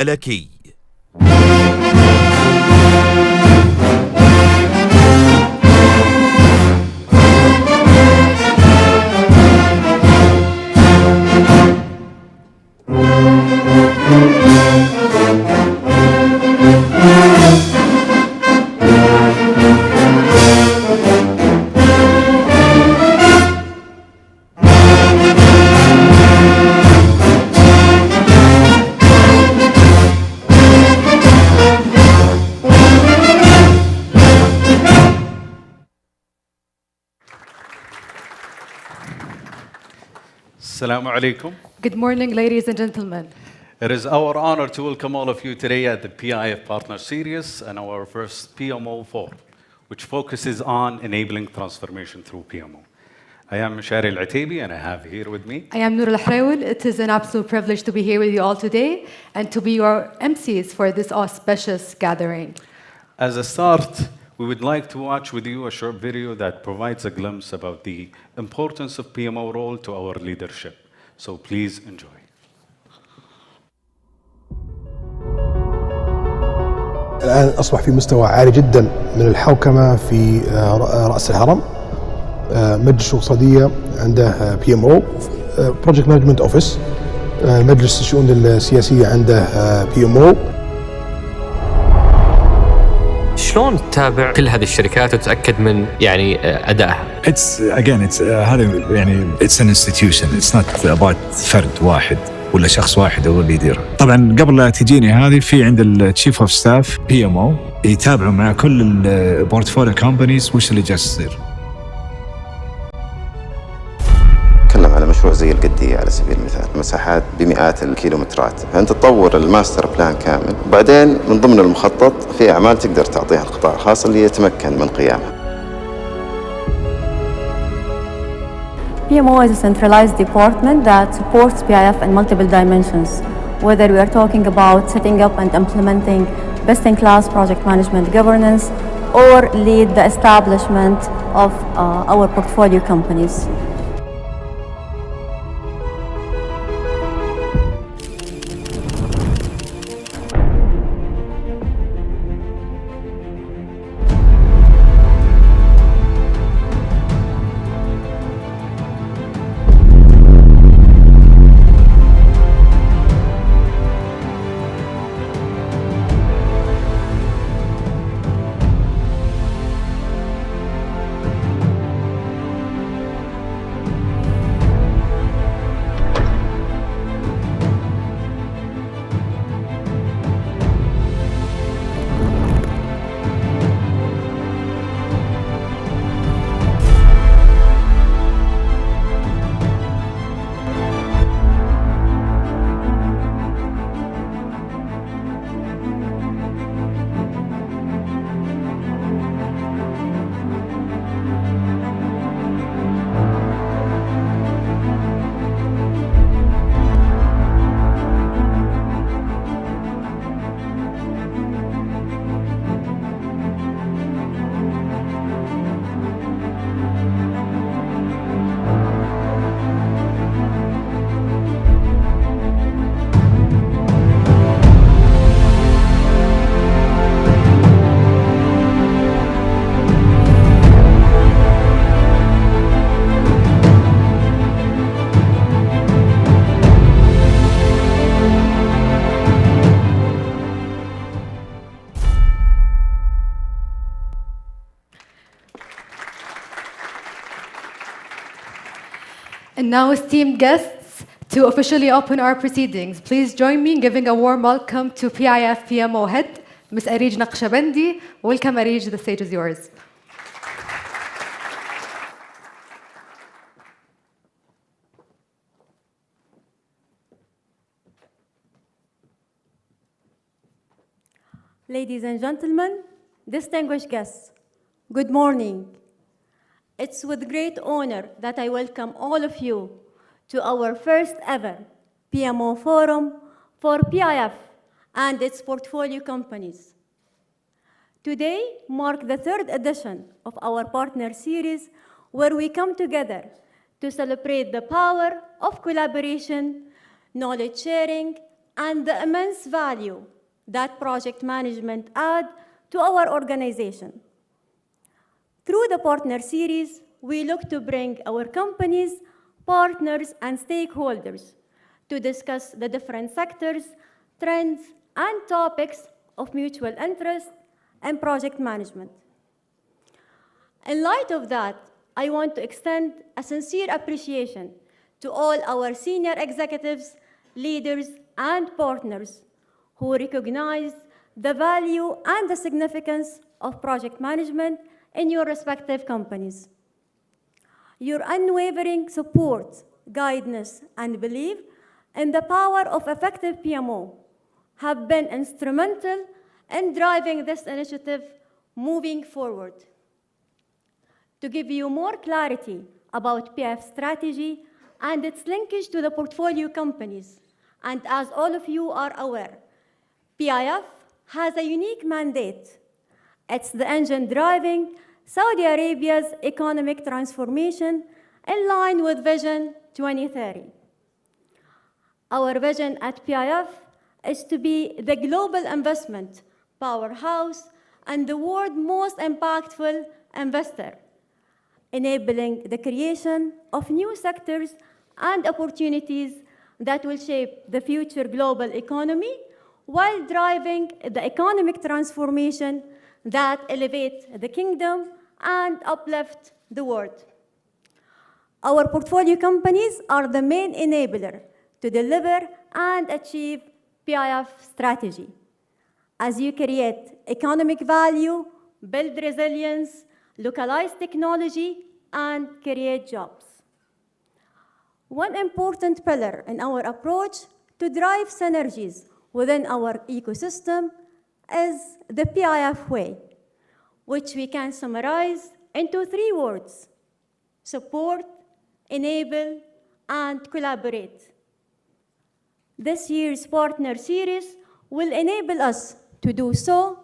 الملكي. Assalamu alaikum. Good morning, ladies and gentlemen. It is our honor to welcome all of you today at the PIF Partner Series and our first PMO Forum, which focuses on enabling transformation through PMO. I am Mashari Al-Ataibi, and I have here with me. I am Noor Al-Hraoul. It is an absolute privilege to be here with you all today and to be your MCs for this auspicious gathering. As a start, we would like to watch with you a short video that provides a glimpse about the importance of PMO role to our leadership. So please enjoy. الآن أصبح في مستوى عالي جدا من الحوكمة في رأس الهرم. مجلس الاقتصادية عنده PMO Project Management Office. مجلس الشؤون السياسية عنده PMO. شلون تتابع كل هذه الشركات وتتأكد من أدائها؟ هذا it's an institution. It's not about فرد واحد ولا شخص واحد هو اللي يديرها. طبعا قبل لا تجيني هذه في عند التشيف اوف ستاف PMO يتابعوا مع كل البورتفوليو كومبانيز وش اللي جالس يصير. نتكلم على مشروع زي القدية على سبيل المثال، مساحات بمئات الكيلومترات، فأنت تطور الماستر بلان كامل، وبعدين من ضمن المخطط في أعمال تقدر تعطيها القطاع الخاص اللي يتمكن من قيامها. PMO is a centralized department that supports PIF in multiple dimensions, whether we are talking about setting up and implementing best-in-class project management governance or lead the establishment of our portfolio companies. And now, esteemed guests, to officially open our proceedings, please join me in giving a warm welcome to PIF PMO Head, Ms. Arij Naqshbandi. Welcome, Arij, the stage is yours. Ladies and gentlemen, distinguished guests, good morning. It's with great honor that I welcome all of you to our first ever PMO Forum for PIF and its portfolio companies. Today marks the third edition of our partner series, where we come together to celebrate the power of collaboration, knowledge sharing, and the immense value that project management add to our organization. Through the Partner Series, we look to bring our companies, partners, and stakeholders to discuss the different sectors, trends, and topics of mutual interest in project management. In light of that, I want to extend a sincere appreciation to all our senior executives, leaders, and partners who recognize the value and the significance of project management in your respective companies. Your unwavering support, guidance, and belief in the power of effective PMO have been instrumental in driving this initiative moving forward. To give you more clarity about PIF's strategy and its linkage to the portfolio companies, and as all of you are aware, PIF has a unique mandate. It's the engine driving Saudi Arabia's economic transformation in line with Vision 2030. Our vision at PIF is to be the global investment powerhouse and the world's most impactful investor, enabling the creation of new sectors and opportunities that will shape the future global economy while driving the economic transformation that elevates the kingdom and uplift the world. Our portfolio companies are the main enabler to deliver and achieve PIF strategy. As you create economic value, build resilience, localize technology, and create jobs. One important pillar in our approach to drive synergies within our ecosystem is the PIF way, which we can summarize into 3 words: support, enable, and collaborate. This year's Partner Series will enable us to do so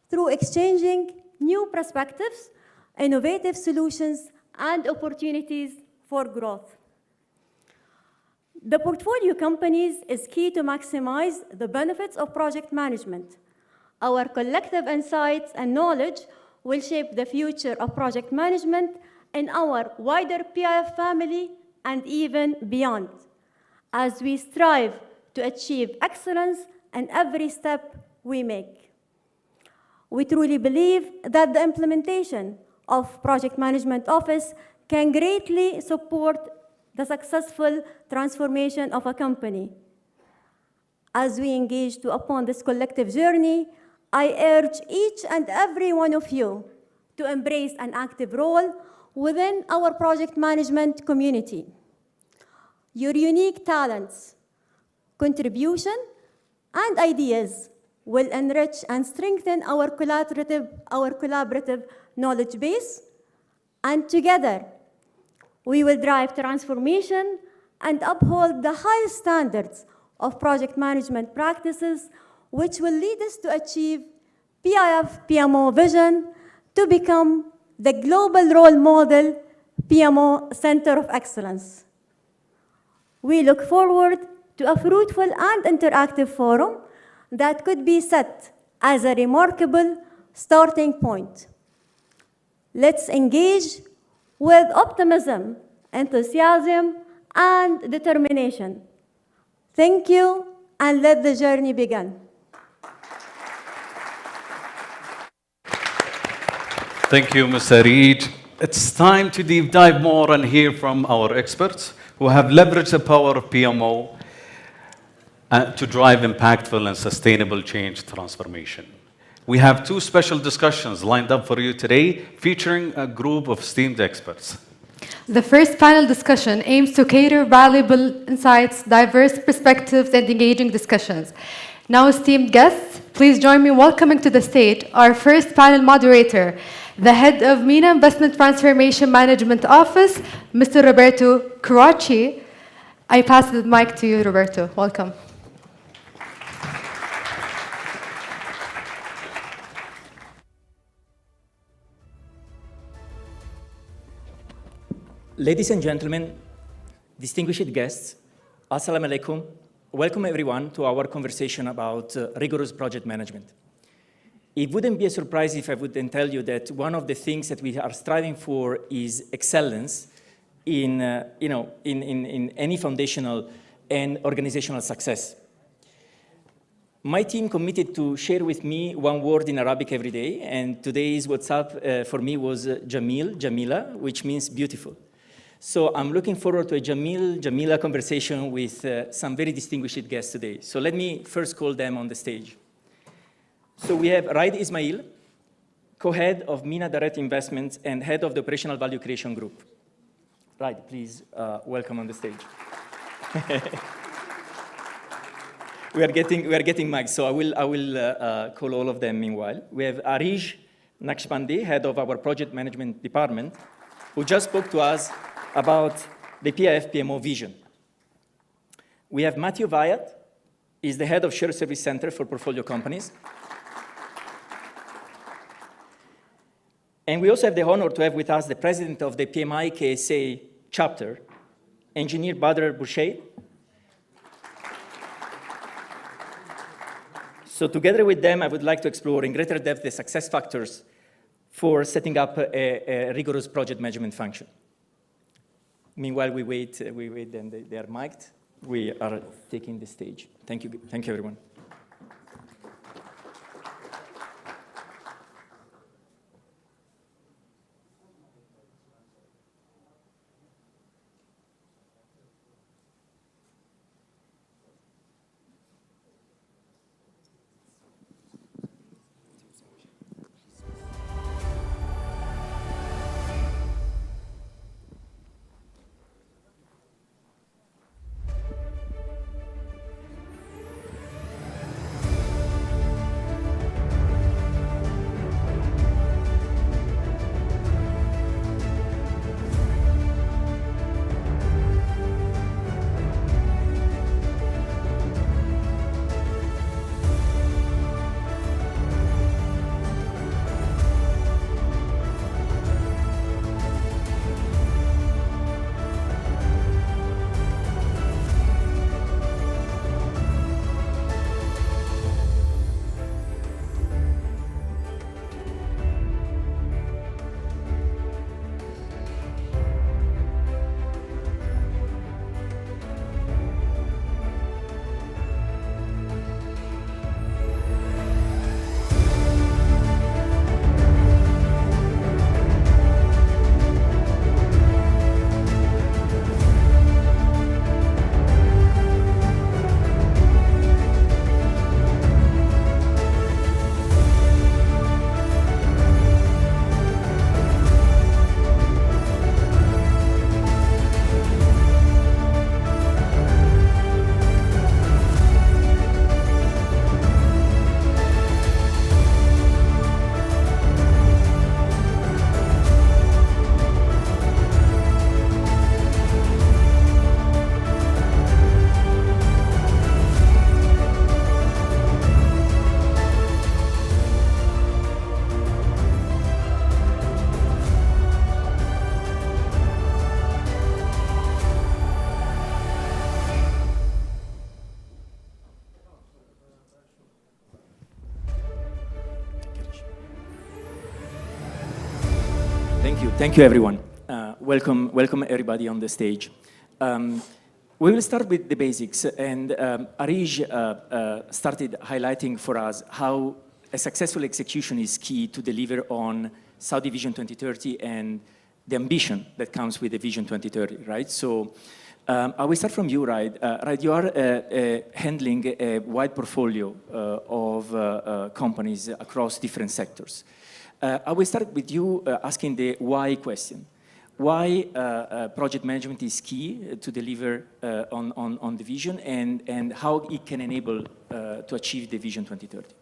through exchanging new perspectives, innovative solutions, and opportunities for growth. The portfolio companies is key to maximize the benefits of project management. Our collective insights and knowledge will shape the future of project management in our wider PIF family and even beyond, as we strive to achieve excellence in every step we make. We truly believe that the implementation of Project Management Office can greatly support the successful transformation of a company. As we engage upon this collective journey, I urge each and every one of you to embrace an active role within our project management community. Your unique talents, contribution, and ideas will enrich and strengthen our collaborative knowledge base, and together we will drive transformation and uphold the highest standards of project management practices, which will lead us to achieve PIF PMO vision to become the global role model PMO Center of Excellence. We look forward to a fruitful and interactive forum that could be set as a remarkable starting point. Let's engage with optimism, enthusiasm, and determination. Thank you, and let the journey begin. Thank you, Ms. Areej. It's time to deep dive more and hear from our experts who have leveraged the power of PMO to drive impactful and sustainable change transformation. We have 2 special discussions lined up for you today, featuring a group of esteemed experts. The first panel discussion aims to cater valuable insights, diverse perspectives, and engaging discussions. Now, esteemed guests, please join me in welcoming to the stage our first panel moderator, the head of MENA Investment Transformation Management Office, Mr. Roberto Curaci. I pass the mic to you, Roberto. Welcome. Ladies and gentlemen, distinguished guests, Assalamu alaikum Welcome everyone to our conversation about rigorous project management. It wouldn't be a surprise if I wouldn't tell you that one of the things that we are striving for is excellence in any foundational and organizational success. My team committed to share with me one word in Arabic every day, and today's WhatsApp for me was Jamila, which means beautiful. So I'm looking forward to a Jamila conversation with some very distinguished guests today. So let me first call them on the stage. So we have Raid Ismail, co-head of MENA Direct Investments and head of the Operational Value Creation Group. Raid, please welcome on the stage. We are getting mics, so I will call all of them meanwhile. We have Arij Naqshbandi, head of our project management department, who just spoke to us about the PIF PMO vision. We have Matthew Wyatt, is the head of Shared Service Center for portfolio companies. And we also have the honor to have with us the president of the PMI KSA chapter, Engineer Badr Bouchet. So together with them, I would like to explore in greater depth the success factors for setting up a rigorous project management function. Meanwhile, we wait and they are mic'd. We are taking the stage. Thank you everyone. Thank you, everyone. Welcome everybody on the stage. We will start with the basics, and Arij started highlighting for us how a successful execution is key to deliver on Saudi Vision 2030 and the ambition that comes with the Vision 2030, right? So I will start from you, Raid. Raid, you are handling a wide portfolio of companies across different sectors. I will start with you asking the why question. Why project management is key to deliver on the vision, and how it can enable to achieve the Vision 2030.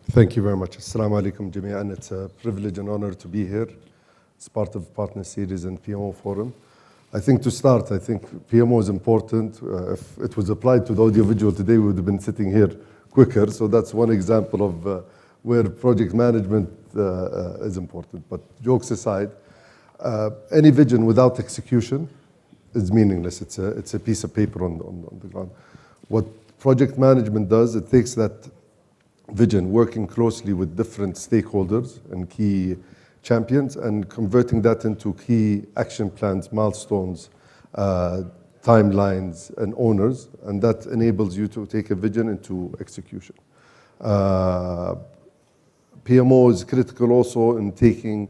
Thank you very much. Assalamu alaikum jami'an. It's a privilege and honor to be here as part of Partner Series and PMO Forum. I think to start, I think PMO is important. If it was applied to the audiovisual today, we would have been sitting here quicker. So that's one example of where project management is important. But jokes aside, any vision without execution is meaningless. It's a piece of paper on the ground. What project management does, it takes that vision, working closely with different stakeholders and key champions, and converting that into key action plans, milestones, timelines, and owners, and that enables you to take a vision into execution. PMO is critical also in taking,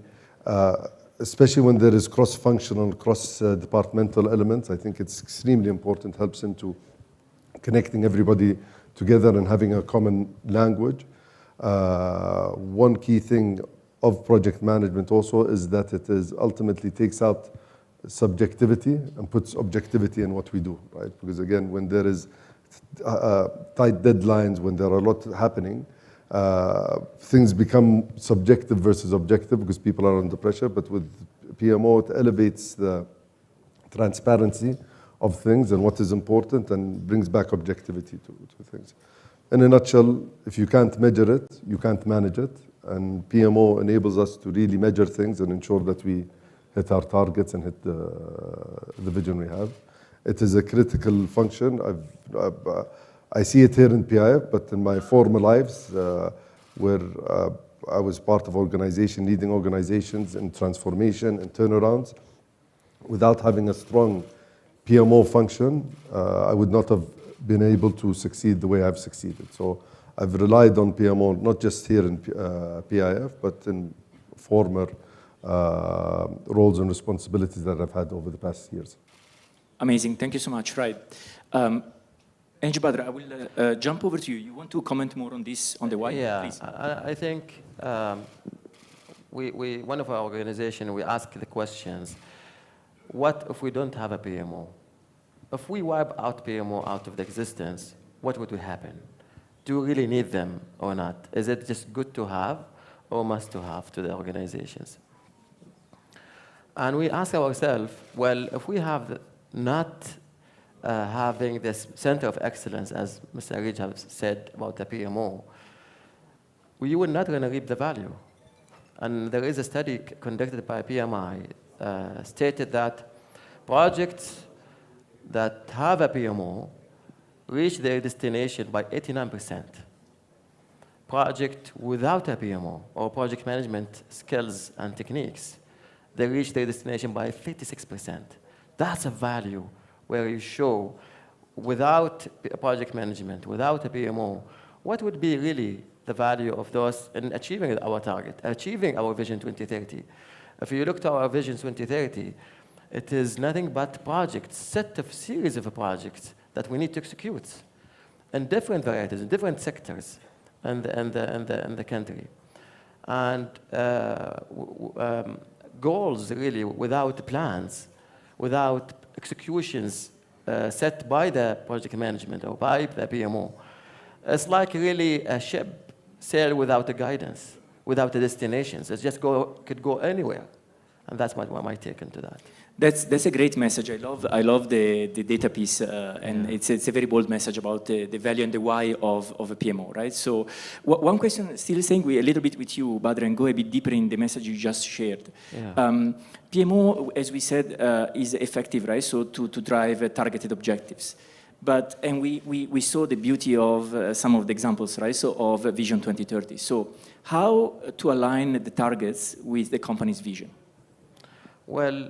especially when there is cross-functional, cross-departmental elements. I think it's extremely important, helps into connecting everybody together and having a common language. One key thing of project management also is that it is ultimately takes out subjectivity and puts objectivity in what we do, right? Because again, when there is tight deadlines, when there are a lot happening, things become subjective versus objective because people are under pressure. But with PMO, it elevates the transparency of things and what is important and brings back objectivity to things. In a nutshell, if you can't measure it, you can't manage it. And PMO enables us to really measure things and ensure that we hit our targets and hit the vision we have. It is a critical function. I see it here in PIF, but in my former lives, where I was part of leading organizations in transformation and turnarounds, without having a strong PMO function, I would not have been able to succeed the way I've succeeded. So I've relied on PMO, not just here in PIF, but in former roles and responsibilities that I've had over the past years. Amazing, thank you so much. Right. Angie Badr, I will jump over to you. You want to comment more on this, on the why? Yeah, please? I think one of our organizations, we ask the questions, what if we don't have a PMO? If we wipe out PMO out of the existence, what would happen? Do we really need them or not? Is it just good to have or must to have to the organizations? And we ask ourselves, well, if we have not having this center of excellence, as Mr. Arij has said about the PMO, we were not going to reap the value. And there is a study conducted by PMI stated that projects that have a PMO reach their destination by 89%. Project without a PMO or project management skills and techniques, they reach their destination by 56%. That's a value where you show without project management, without a PMO, what would be really the value of those in achieving our target, achieving our Vision 2030. If you look to our Vision 2030, it is nothing but projects, series of projects that we need to execute in different varieties, in different sectors in the country. And goals really without plans, without executions set by the project management or by the PMO. It's like really a ship sail without a guidance, without a destinations. It just could go anywhere. And that's my take into that. That's a great message. I love the data piece, and it's a very bold message about the value and the why of a PMO, right? So one question, still staying a little bit with you, Badr, and go a bit deeper in the message you just shared. Yeah. PMO, as we said, is effective, right? So to drive targeted objectives. And we saw the beauty of some of the examples, right? So of Vision 2030. So how to align the targets with the company's vision? Well,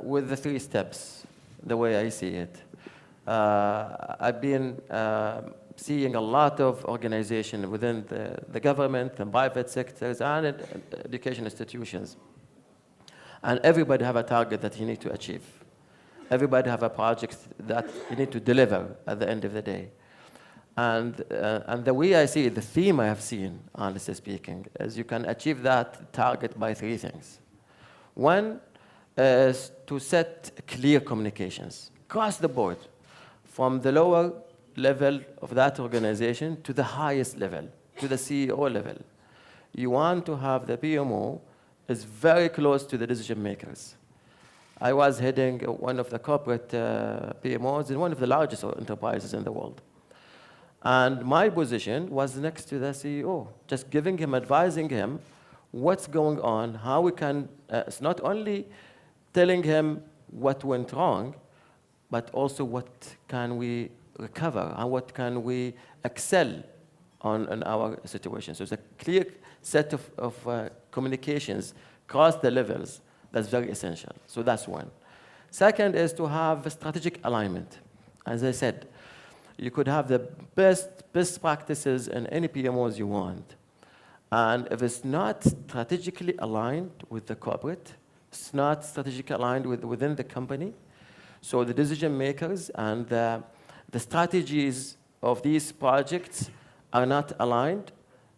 with the 3 steps, the way I see it, I've been seeing a lot of organizations within the government and private sectors and education institutions. And everybody have a target that you need to achieve. Everybody have a project that you need to deliver at the end of the day. And the way I see it, the theme I have seen, honestly speaking, is you can achieve that target by 3 things. One is to set clear communications across the board, from the lower level of that organization to the highest level, to the CEO level. You want to have the PMO is very close to the decision makers. I was heading one of the corporate PMOs in one of the largest enterprises in the world. And my position was next to the CEO, just giving him, advising him what's going on, how we can, it's not only telling him what went wrong, but also what can we recover and what can we excel on in our situation. So it's a clear set of communications across the levels that's very essential. So that's one. Second is to have a strategic alignment. As I said, you could have the best practices in any PMOs you want. And if it's not strategically aligned with the corporate, it's not strategically aligned within the company, so the decision makers and the strategies of these projects are not aligned,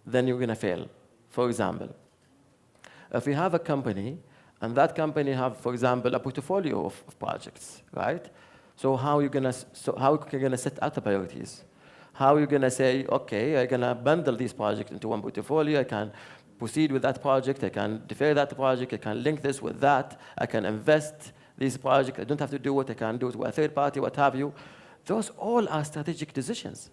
then you're going to fail. For example, if you have a company, and that company have, for example, a portfolio of projects, right? So how are you going to set out the priorities? How are you going to say, okay, I'm going to bundle these projects into one portfolio, I can proceed with that project, I can defer that project, I can link this with that, I can invest these projects, I don't have to do it, I can do it with a third party, what have you. Those all are strategic decisions.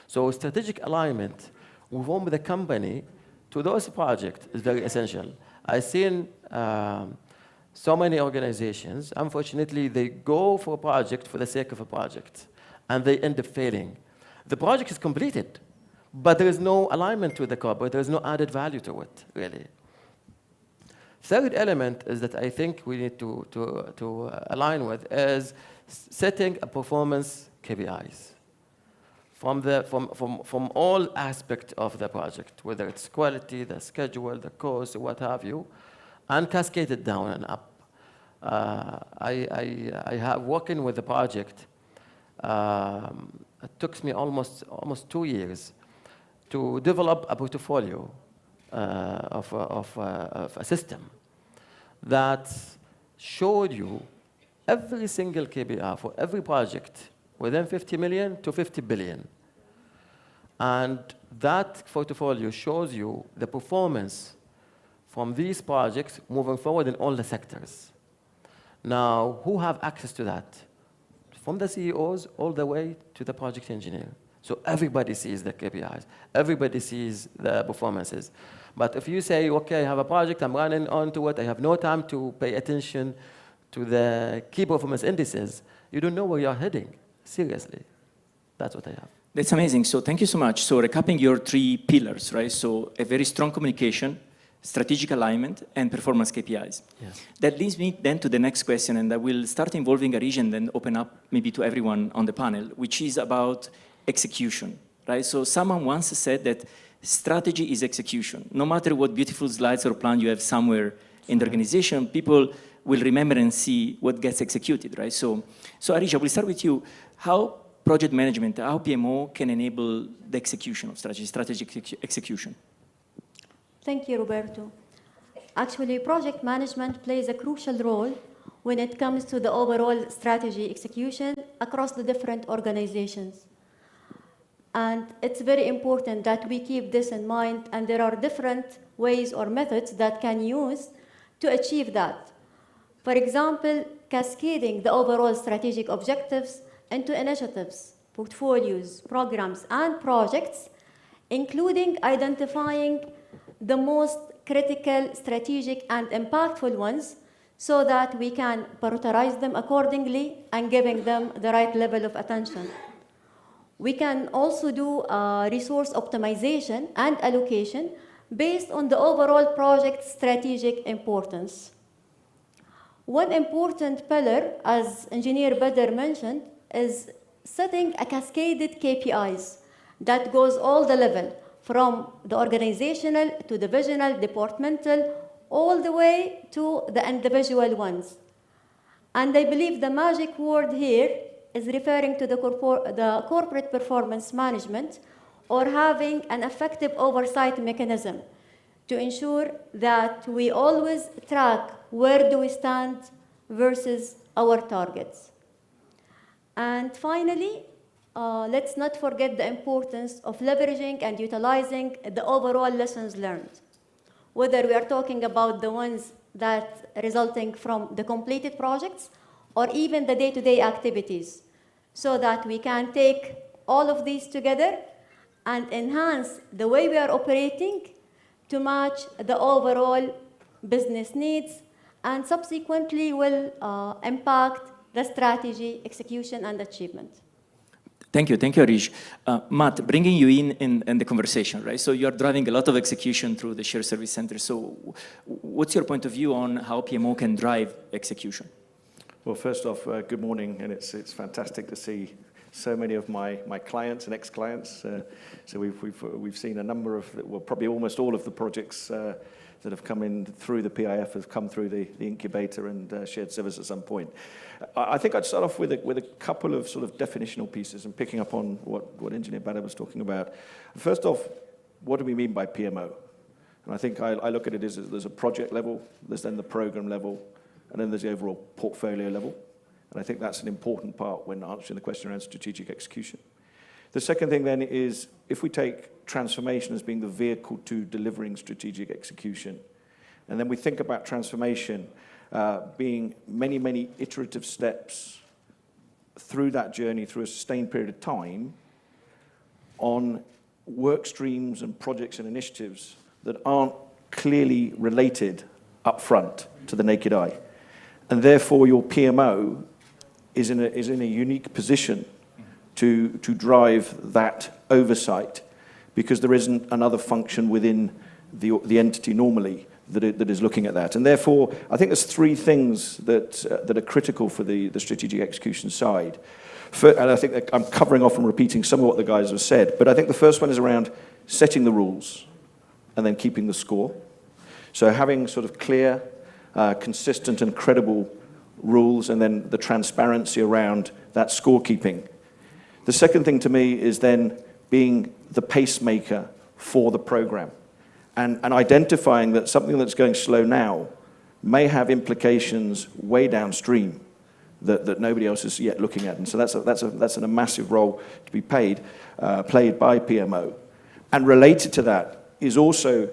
So strategic alignment within the company to those projects is very essential. I've seen so many organizations, unfortunately, they go for a project for the sake of a project, and they end up failing. The project is completed, but there is no alignment with the corporate, there is no added value to it, really. Third element is that I think we need to align with is setting a performance KPIs from all aspects of the project, whether it's quality, the schedule, the cost, what have you, and cascade it down and up. I have working with the project. It took me almost 2 years to develop a portfolio of a system that showed you every single KPI for every project within 50 million to 50 billion. And that portfolio shows you the performance from these projects moving forward in all the sectors. Now, who have access to that? From the CEOs all the way to the project engineer. So everybody sees the KPIs. Everybody sees the performances. But if you say, okay, I have a project, I'm running onto it, I have no time to pay attention to the key performance indices, you don't know where you're heading. Seriously. That's what I have. That's amazing. So thank you so much. So recapping your 3 pillars, right? So a very strong communication, strategic alignment, and performance KPIs. Yes. That leads me then to the next question, and I will start involving Arij and then open up maybe to everyone on the panel, which is about execution, right? So someone once said that strategy is execution. No matter what beautiful slides or plan you have somewhere in the organization, people will remember and see what gets executed, right? So Arij, I will start with you. How project management, how PMO can enable the execution of strategy, strategic execution? Thank you, Roberto. Actually, project management plays a crucial role when it comes to the overall strategy execution across the different organizations. And it's very important that we keep this in mind, and there are different ways or methods that can use to achieve that. For example, cascading the overall strategic objectives into initiatives, portfolios, programs, and projects, including identifying the most critical, strategic, and impactful ones so that we can prioritize them accordingly and giving them the right level of attention. We can also do resource optimization and allocation based on the overall project strategic importance. One important pillar, as Engineer Badr mentioned, is setting a cascaded KPIs that goes all the level, from the organizational to divisional, departmental, all the way to the individual ones. And I believe the magic word here is referring to the corporate performance management, or having an effective oversight mechanism to ensure that we always track where do we stand versus our targets. And finally, let's not forget the importance of leveraging and utilizing the overall lessons learned, whether we are talking about the ones that resulting from the completed projects or even the day-to-day activities, so that we can take all of these together and enhance the way we are operating to match the overall business needs, and subsequently will impact the strategy, execution, and achievement. Thank you, Arish. Matt, bringing you in the conversation, right? So you're driving a lot of execution through the shared service center. So what's your point of view on how PMO can drive execution? Well, first off, good morning, and it's fantastic to see so many of my clients and ex-clients. So we've seen a number of, well, probably almost all of the projects that have come in through the PIF have come through the incubator and shared service at some point. I think I'd start off with a couple of sort of definitional pieces and picking up on what Engineer Badr was talking about. First off, what do we mean by PMO? And I think I look at it as there's a project level, there's then the program level, and then there's the overall portfolio level. And I think that's an important part when answering the question around strategic execution. The second thing then is, if we take transformation as being the vehicle to delivering strategic execution, and then we think about transformation being many, many iterative steps through that journey, through a sustained period of time, on work streams and projects and initiatives that aren't clearly related up front to the naked eye. And therefore, your PMO is in a unique position to drive that oversight, because there isn't another function within the entity normally that is looking at that. And therefore, I think there's three things that are critical for the strategic execution side. And I think that I'm covering off and repeating some of what the guys have said, but I think the first one is around setting the rules and then keeping the score. So having sort of clear, consistent and credible rules, and then the transparency around that scorekeeping. The second thing to me is then being the pacemaker for the program, and identifying that something that's going slow now may have implications way downstream that nobody else is yet looking at. And so that's a massive role to be played by PMO. And related to that is also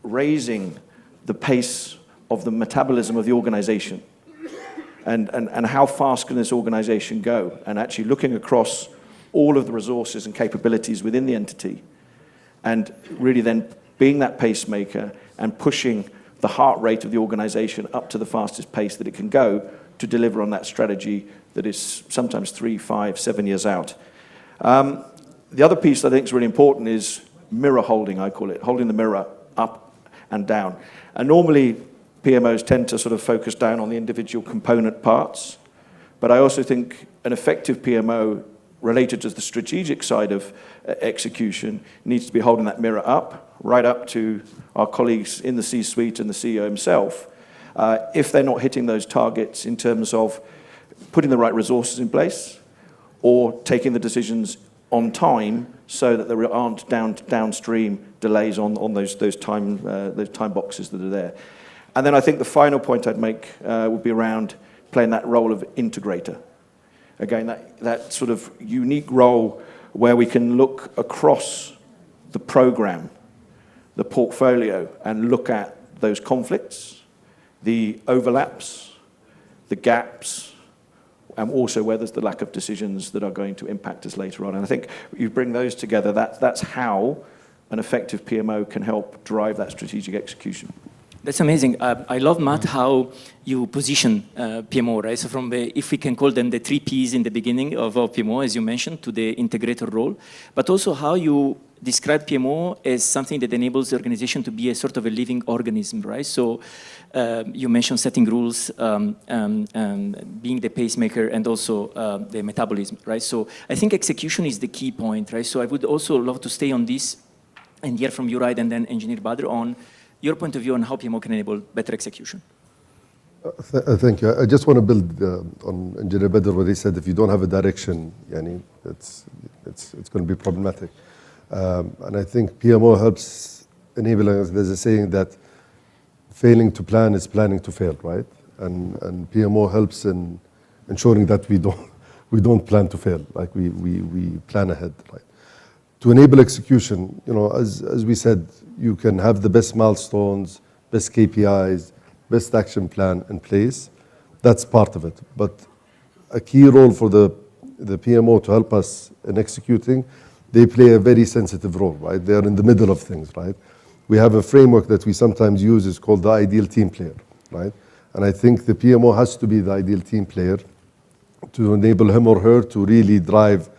raising the pace of the metabolism of the organization. And how fast can this organization go? And actually looking across all of the resources and capabilities within the entity, and really then being that pacemaker and pushing the heart rate of the organization up to the fastest pace that it can go to deliver on that strategy that is sometimes 3, 5, 7 years out. The other piece that I think is really important is mirror holding, I call it, holding the mirror up and down. And normally, PMOs tend to sort of focus down on the individual component parts, but I also think an effective PMO related to the strategic side of execution needs to be holding that mirror up, right up to our colleagues in the C-suite and the CEO himself, if they're not hitting those targets in terms of putting the right resources in place or taking the decisions on time so that there aren't downstream delays on those time boxes that are there. And then I think the final point I'd make would be around playing that role of integrator. Again, that sort of unique role where we can look across the program, the portfolio, and look at those conflicts, the overlaps, the gaps, and also where there's the lack of decisions that are going to impact us later on. And I think you bring those together, that's how an effective PMO can help drive that strategic execution. That's amazing. I love, Matt, how you position PMO, right? So from the, if we can call them the 3 Ps in the beginning of PMO, as you mentioned, to the integrator role, but also how you describe PMO as something that enables the organization to be a sort of a living organism, right? So you mentioned setting rules, being the pacemaker, and also the metabolism, right? So I think execution is the key point, right? So I would also love to stay on this and hear from you, right, and then Engineer Badr on your point of view on how PMO can enable better execution. Thank you. I just want to build on Engineer Badr what he said. If you don't have a direction, it's going to be problematic. And I think PMO helps enabling us. There's a saying that failing to plan is planning to fail, right? And PMO helps in ensuring that we don't plan to fail, like we plan ahead, right? To enable execution, as we said, you can have the best milestones, best KPIs, best action plan in place. That's part of it. But a key role for the PMO to help us in executing, they play a very sensitive role, right? They're in the middle of things, right? We have a framework that we sometimes use, is called the ideal team player, right? And I think the PMO has to be the ideal team player to enable him or her to really drive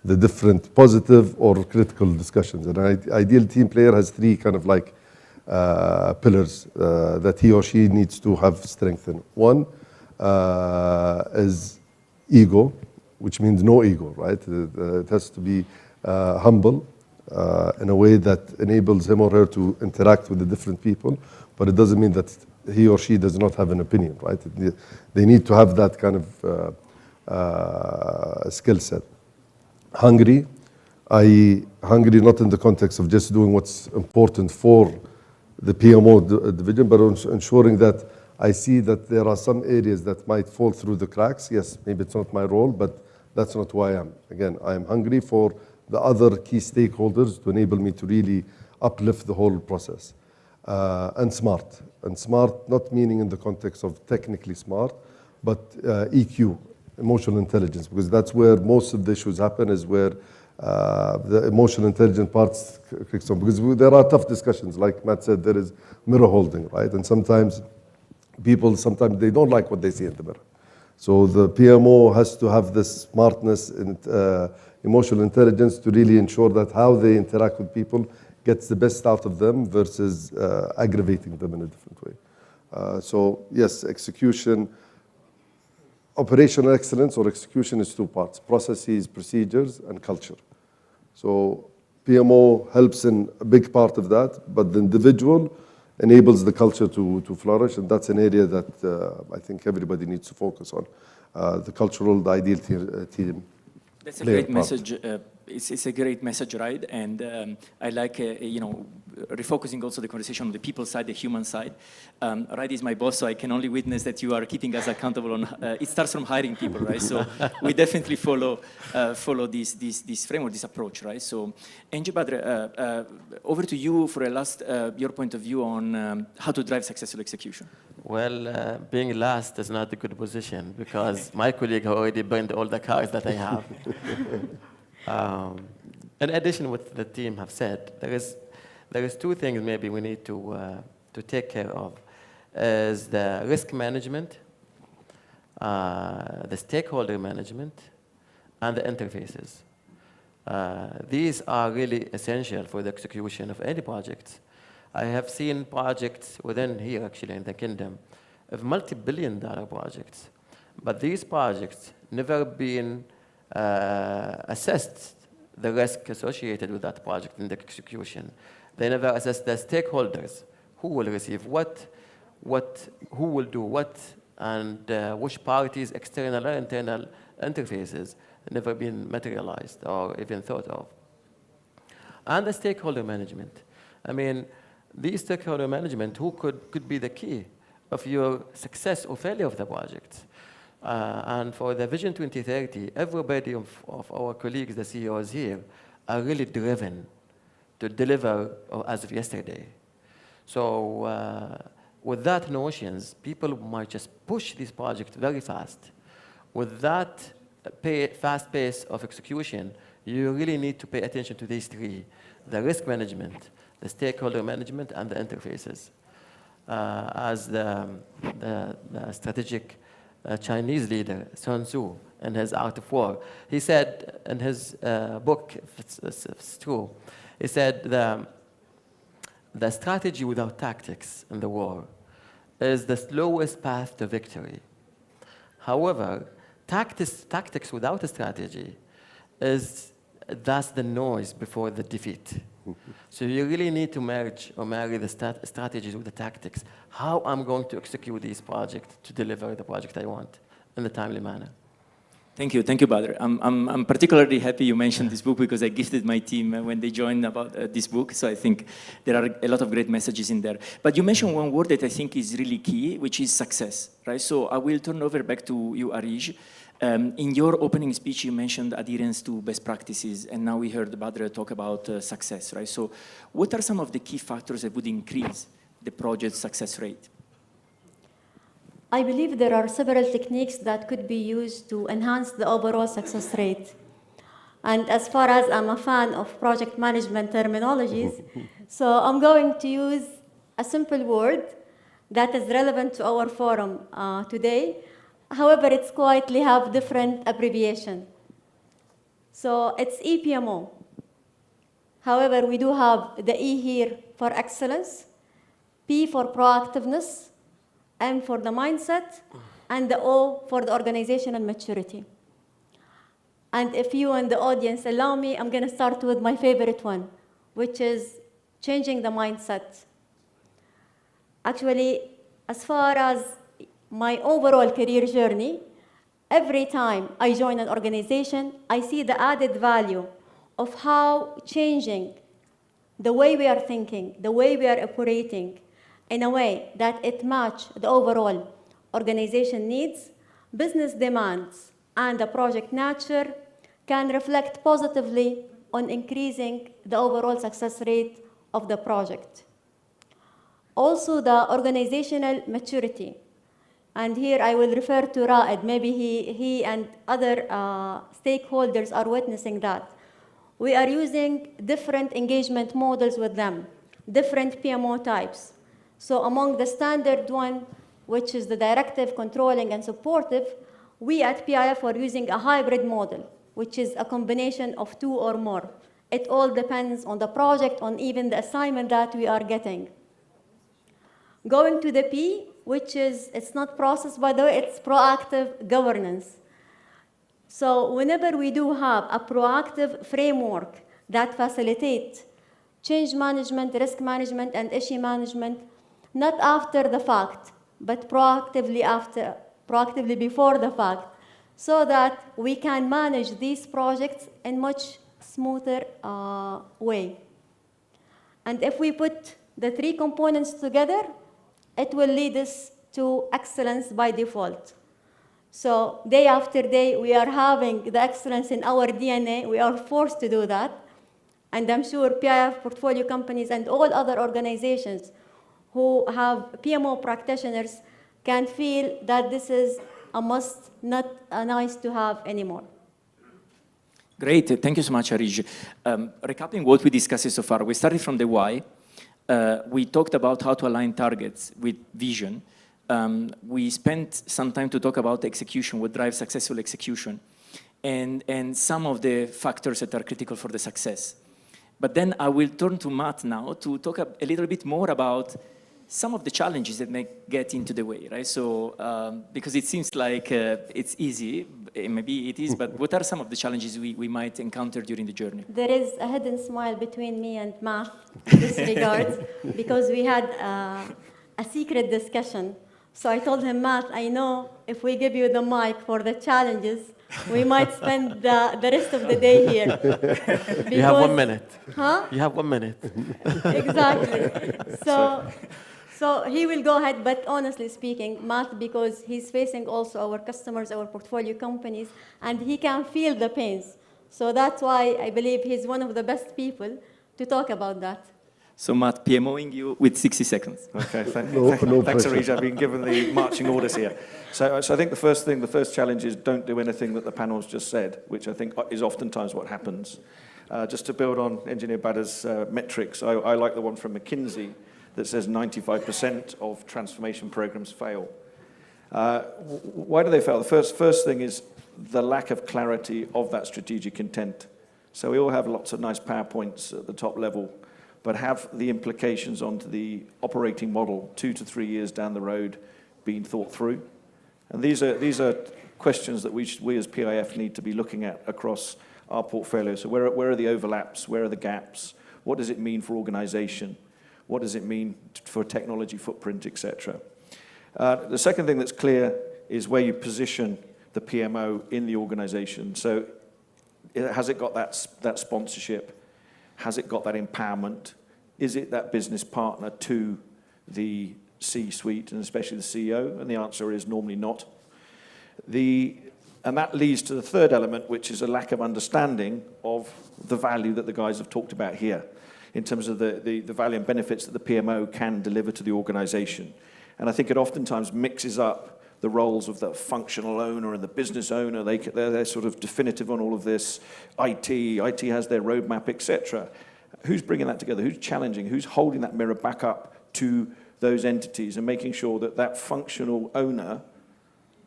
the different positive or critical discussions. And an ideal team player has three kind of like pillars that he or she needs to have strength in. One is ego, which means no ego, right? It has to be humble in a way that enables him or her to interact with the different people, but it doesn't mean that he or she does not have an opinion, right? They need to have that kind of skill set. Hungry, i.e. hungry not in the context of just doing what's important for the PMO division, but ensuring that I see that there are some areas that might fall through the cracks. Yes, maybe it's not my role, but that's not who I am. Again, I am hungry for the other key stakeholders to enable me to really uplift the whole process. And smart. And smart, not meaning in the context of technically smart, but EQ, emotional intelligence, because that's where most of the issues happen, is where the emotional intelligence parts kicks on. Because there are tough discussions, like Matt said, there is mirror holding, right? And sometimes people, they don't like what they see in the mirror. So the PMO has to have this smartness and emotional intelligence to really ensure that how they interact with people gets the best out of them versus aggravating them in a different way. So yes, execution, operational excellence or execution is two parts: processes, procedures, and culture. So PMO helps in a big part of that, but the individual enables the culture to flourish, and that's an area that I think everybody needs to focus on. The cultural, the ideal team. That's a great message. It's a great message, right? And I like, refocusing also the conversation on the people side, the human side. Raid is my boss, so I can only witness that you are keeping us accountable on. It starts from hiring people, right? So we definitely follow this framework, this approach, right? So, Angie Badr, over to you for a last your point of view on how to drive successful execution. Well, being last is not a good position because my colleague already burned all the cars that I have. In addition to what the team have said, there is two things maybe we need to take care of: is the risk management, the stakeholder management, and the interfaces. These are really essential for the execution of any project. I have seen projects within here, actually, in the kingdom, of multi-billion-dollar projects, but these projects never been assessed the risk associated with that project in the execution. They never assess the stakeholders, who will receive what, who will do what, and which parties, external or internal interfaces, never been materialized or even thought of. And the stakeholder management. I mean, these stakeholder management, who could be the key of your success or failure of the project. And for the Vision 2030, everybody of our colleagues, the CEOs here, are really driven to deliver as of yesterday. So with that notions, people might just push this project very fast. With that fast pace of execution, you really need to pay attention to these three: the risk management, the stakeholder management, and the interfaces. As the strategic Chinese leader, Sun Tzu, in his Art of War, he said in his book, if it's true, he said the strategy without tactics in the war is the slowest path to victory. However, tactics without a strategy is thus the noise before the defeat. So you really need to merge or marry the strategies with the tactics. How I'm going to execute these projects to deliver the project I want in a timely manner. Thank you, Badr. I'm particularly happy you mentioned this book because I gifted my team when they joined about this book. So I think there are a lot of great messages in there. But you mentioned one word that I think is really key, which is success, right? So I will turn over back to you, Arij. In your opening speech, you mentioned adherence to best practices, and now we heard Badr talk about success, right? So what are some of the key factors that would increase the project's success rate? I believe there are several techniques that could be used to enhance the overall success rate. And as far as I'm a fan of project management terminologies, so I'm going to use a simple word that is relevant to our forum today. However, it's quietly have different abbreviation. So it's ePMO. However, we do have the E here for excellence, P for proactiveness, M for the mindset, and the O for the organizational maturity. And if you and the audience allow me, I'm going to start with my favorite one, which is changing the mindset. Actually, as far as my overall career journey, every time I join an organization, I see the added value of how changing the way we are thinking, the way we are operating, in a way that it matches the overall organization needs, business demands, and the project nature can reflect positively on increasing the overall success rate of the project. Also, the organizational maturity. And here I will refer to Raed. Maybe he and other stakeholders are witnessing that. We are using different engagement models with them, different PMO types. So among the standard one, which is the directive, controlling, and supportive, we at PIF are using a hybrid model, which is a combination of 2 or more. It all depends on the project, on even the assignment that we are getting. Going to the P, which is, it's not process, by the way, it's proactive governance. So whenever we do have a proactive framework that facilitates change management, risk management, and issue management, not after the fact, but proactively before the fact, so that we can manage these projects in much smoother way. And if we put the 3 components together, it will lead us to excellence by default. So day after day, we are having the excellence in our DNA. We are forced to do that. And I'm sure PIF portfolio companies and all other organizations who have PMO practitioners can feel that this is a must, not a nice to have anymore. Great, thank you so much, Arij. Recapping what we discussed so far, we started from the why. We talked about how to align targets with vision. We spent some time to talk about execution, what drives successful execution, and some of the factors that are critical for the success. But then I will turn to Matt now to talk a little bit more about some of the challenges that may get into the way, right? So, because it seems like it's easy, maybe it is, but what are some of the challenges we might encounter during the journey? There is a hidden smile between me and Matt in this regard, because we had a secret discussion. So I told him, Matt, I know if we give you the mic for the challenges, we might spend the rest of the day here. Because, you have 1 minute. Huh? You have 1 minute. Exactly. So he will go ahead, but honestly speaking, Matt, because he's facing also our customers, our portfolio companies, and he can feel the pains. So that's why I believe he's one of the best people to talk about that. So Matt, PMOing you with 60 seconds. Okay, thanks, Arij. I've been given the marching orders here. So I think the first challenge is don't do anything that the panel's just said, which I think is oftentimes what happens. Just to build on Engineer Badr's metrics, I like the one from McKinsey that says 95% of transformation programs fail. Why do they fail? The first thing is the lack of clarity of that strategic intent. So we all have lots of nice PowerPoints at the top level, but have the implications onto the operating model 2 to 3 years down the road being thought through? And these are questions that we as PIF need to be looking at across our portfolio. So where are the overlaps? Where are the gaps? What does it mean for organization? What does it mean for technology footprint, etc.? The second thing that's clear is where you position the PMO in the organization. So has it got that sponsorship? Has it got that empowerment? Is it that business partner to the C-suite and especially the CEO? And the answer is normally not. And that leads to the third element, which is a lack of understanding of the value that the guys have talked about here, in terms of the value and benefits that the PMO can deliver to the organization. And I think it oftentimes mixes up the roles of the functional owner and the business owner. They're sort of definitive on all of this. IT has their roadmap, etc. Who's bringing that together? Who's challenging? Who's holding that mirror back up to those entities and making sure that that functional owner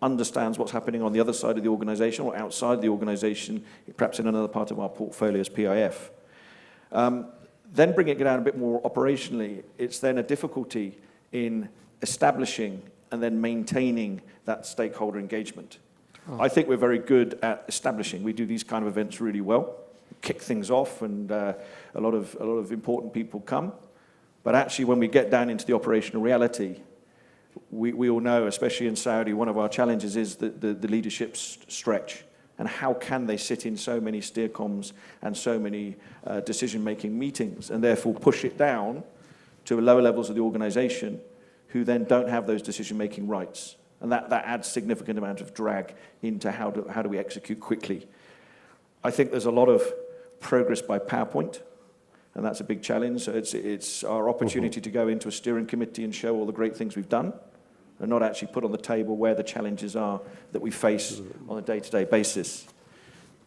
understands what's happening on the other side of the organization or outside the organization, perhaps in another part of our portfolio as PIF. Then bringing it down a bit more operationally, it's then a difficulty in establishing and then maintaining that stakeholder engagement. I think we're very good at establishing. We do these kind of events really well, kick things off, and a lot of important people come. But actually, when we get down into the operational reality, we all know, especially in Saudi, one of our challenges is the leadership stretch. And how can they sit in so many steercoms and so many decision-making meetings, and therefore push it down to lower levels of the organization, who then don't have those decision-making rights. And that adds significant amount of drag into how do we execute quickly. I think there's a lot of progress by PowerPoint, and that's a big challenge. So it's our opportunity to go into a steering committee and show all the great things we've done, and not actually put on the table where the challenges are that we face on a day-to-day basis.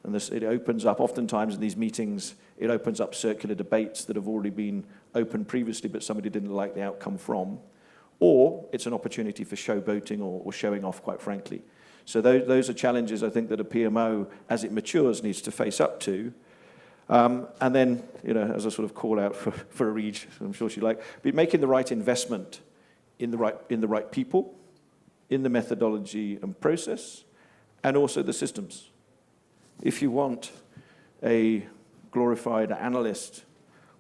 And it opens up, oftentimes in these meetings, it opens up circular debates that have already been open previously, but somebody didn't like the outcome from. Or it's an opportunity for showboating or showing off, quite frankly. So those are challenges, I think, that a PMO, as it matures, needs to face up to. And then, as a sort of call out for Areej, I'm sure she'd like, be making the right investment in the right people, in the methodology and process, and also the systems. If you want a glorified analyst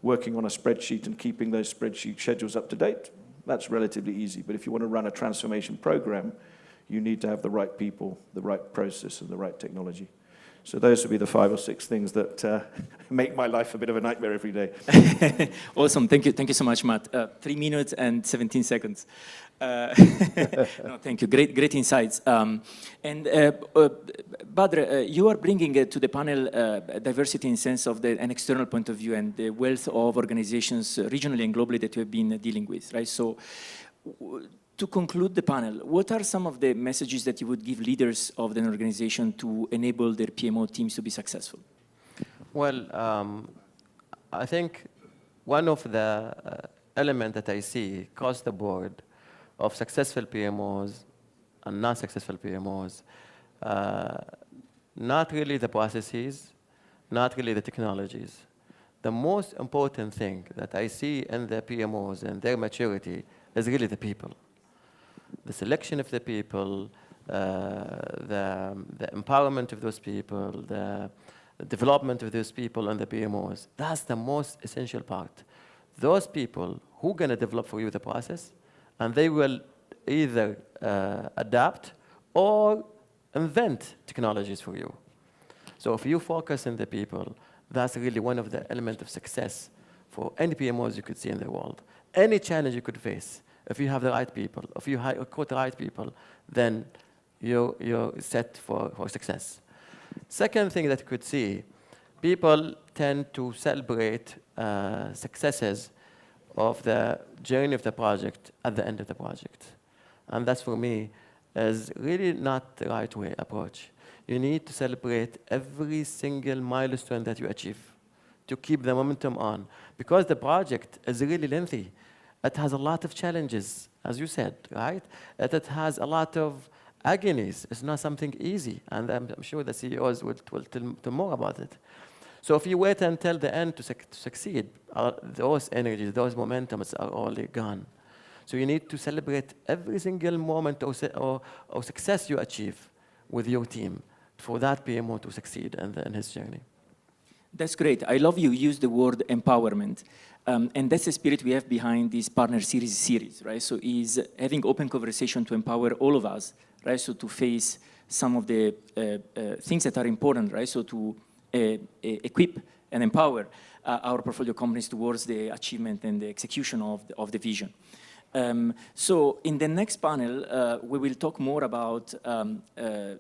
working on a spreadsheet and keeping those spreadsheet schedules up to date, that's relatively easy. But if you want to run a transformation program, you need to have the right people, the right process, and the right technology. So those would be the 5 or 6 things that make my life a bit of a nightmare every day. Awesome. Thank you so much, Matt. 3 minutes and 17 seconds. No, thank you. Great insights. Badr, you are bringing to the panel diversity in sense of an external point of view and the wealth of organizations regionally and globally that you have been dealing with, right? So to conclude the panel, what are some of the messages that you would give leaders of an organization to enable their PMO teams to be successful? Well, I think one of the elements that I see across the board of successful PMOs and non-successful PMOs, not really the processes, not really the technologies. The most important thing that I see in the PMOs and their maturity is really the people. The selection of the people, the empowerment of those people, the development of those people and the PMOs, that's the most essential part. Those people who are going to develop for you the process, and they will either adapt or invent technologies for you. So if you focus on the people, that's really one of the elements of success for any PMOs you could see in the world. Any challenge you could face, if you have the right people, if you quote the right people, then you're set for success. Second thing that you could see, people tend to celebrate successes of the journey of the project at the end of the project. And that's, for me, is really not the right way approach. You need to celebrate every single milestone that you achieve to keep the momentum on. Because the project is really lengthy. It has a lot of challenges, as you said, right? It has a lot of agonies. It's not something easy. And I'm sure the CEOs will tell more about it. So if you wait until the end to succeed, those energies, those momentums are already gone. So you need to celebrate every single moment or success you achieve with your team for that PMO to succeed in his journey. That's great. I love you use the word empowerment. And that's the spirit we have behind this partner series, right? So is having open conversation to empower all of us, right? So to face some of the things that are important, right? So to equip and empower our portfolio companies towards the achievement and the execution of the vision. So in the next panel, we will talk more about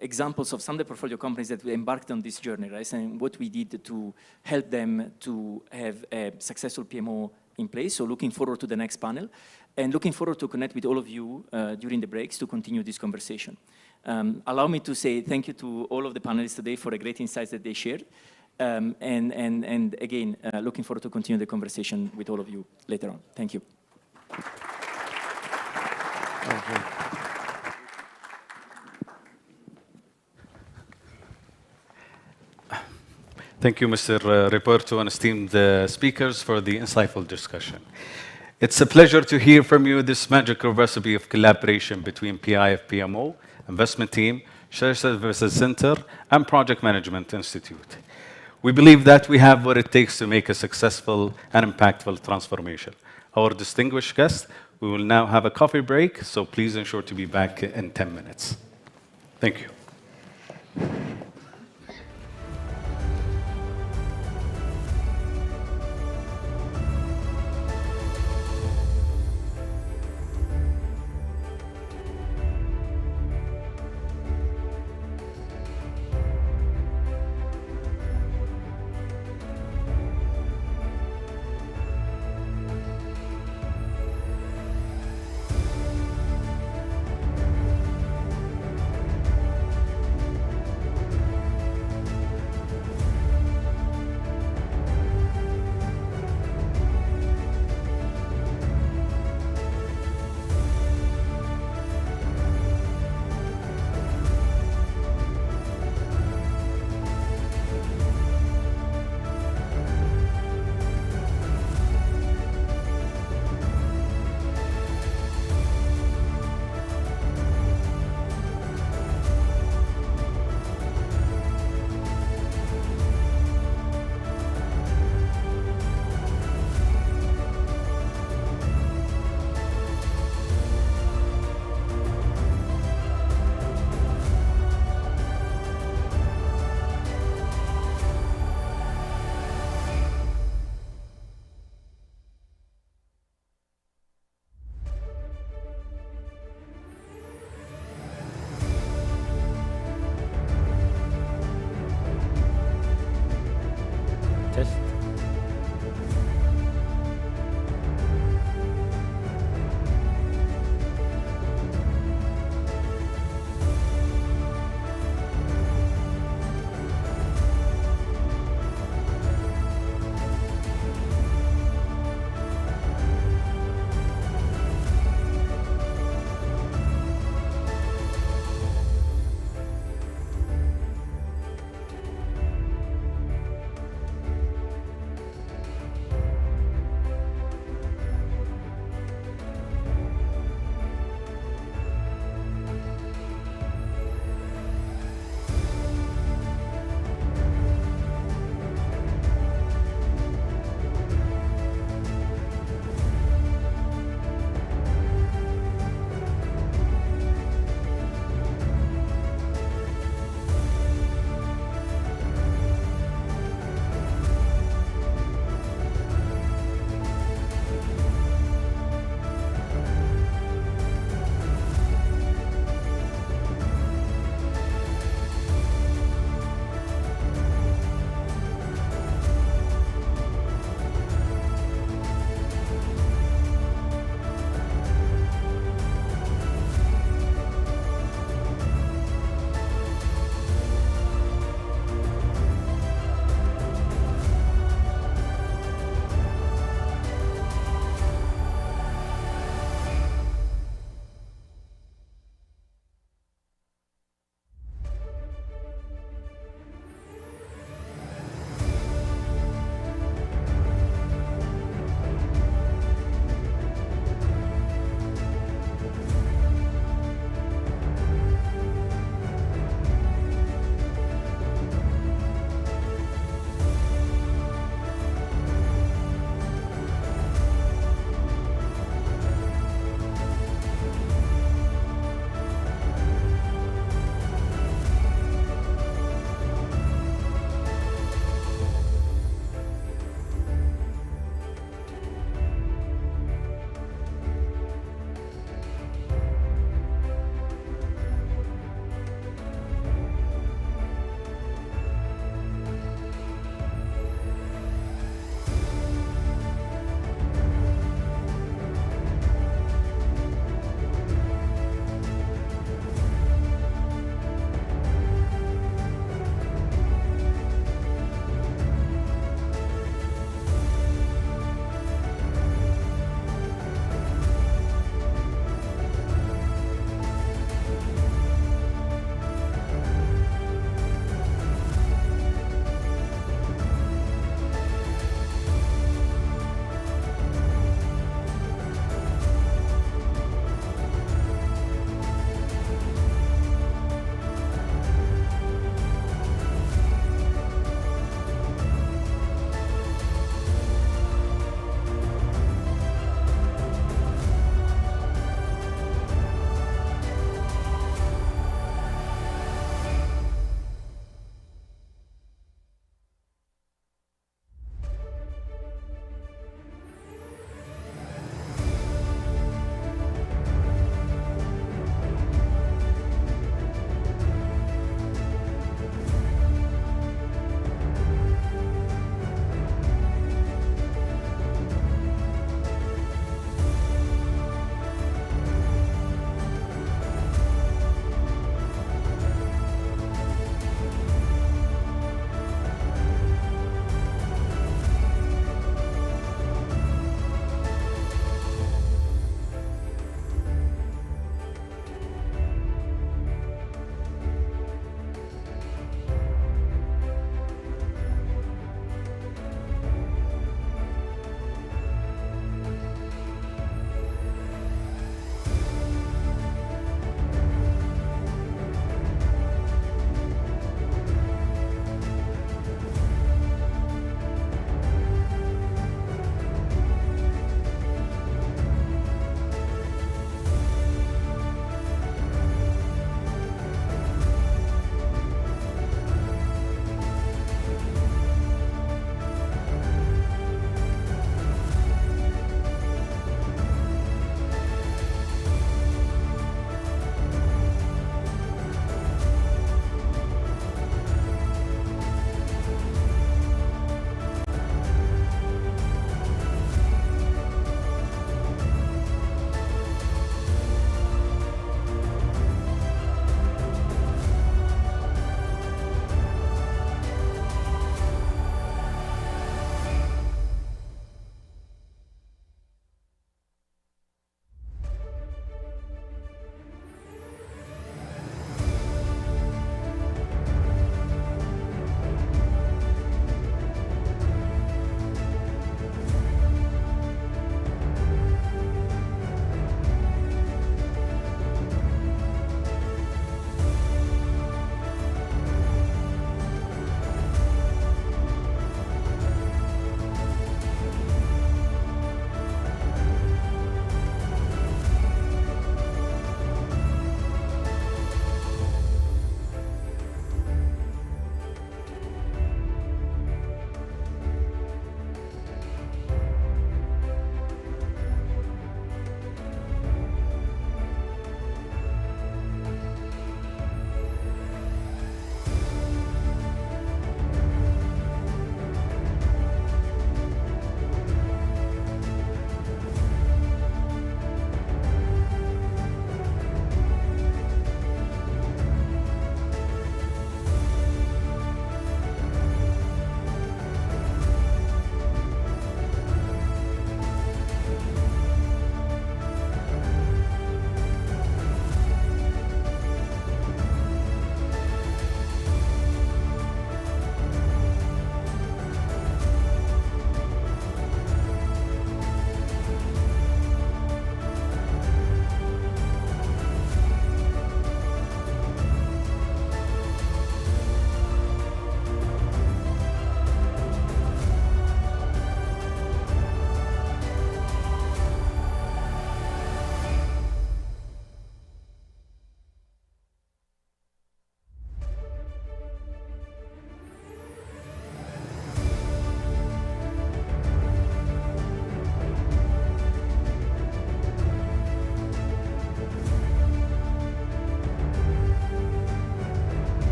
examples of some of the portfolio companies that we embarked on this journey, right? And what we did to help them to have a successful PMO in place. So looking forward to the next panel and looking forward to connect with all of you during the breaks to continue this conversation. Allow me to say thank you to all of the panelists today for the great insights that they shared. And again, looking forward to continue the conversation with all of you later on. Thank you. Thank you. Thank you, Mr. Roberto, and esteemed speakers for the insightful discussion. It's a pleasure to hear from you this magical recipe of collaboration between PIF PMO, investment team, Shared Services Center, and Project Management Institute. We believe that we have what it takes to make a successful and impactful transformation. Our distinguished guests, we will now have a coffee break, so please ensure to be back in 10 minutes. Thank you.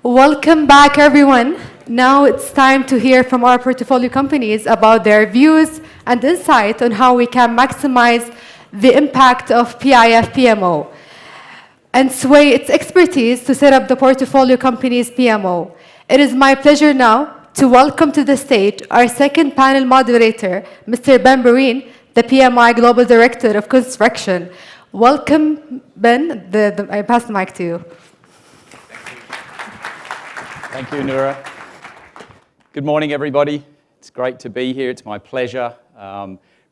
Welcome back, everyone. Now it's time to hear from our portfolio companies about their views and insight on how we can maximize the impact of PIF PMO and sway its expertise to set up the portfolio company's PMO. It is my pleasure now to welcome to the stage our second panel moderator, Mr. Ben Barine, the PMI Global Director of Construction. Welcome, Ben. I pass the mic to you. Thank you, Noura. Good morning, everybody. It's great to be here. It's my pleasure.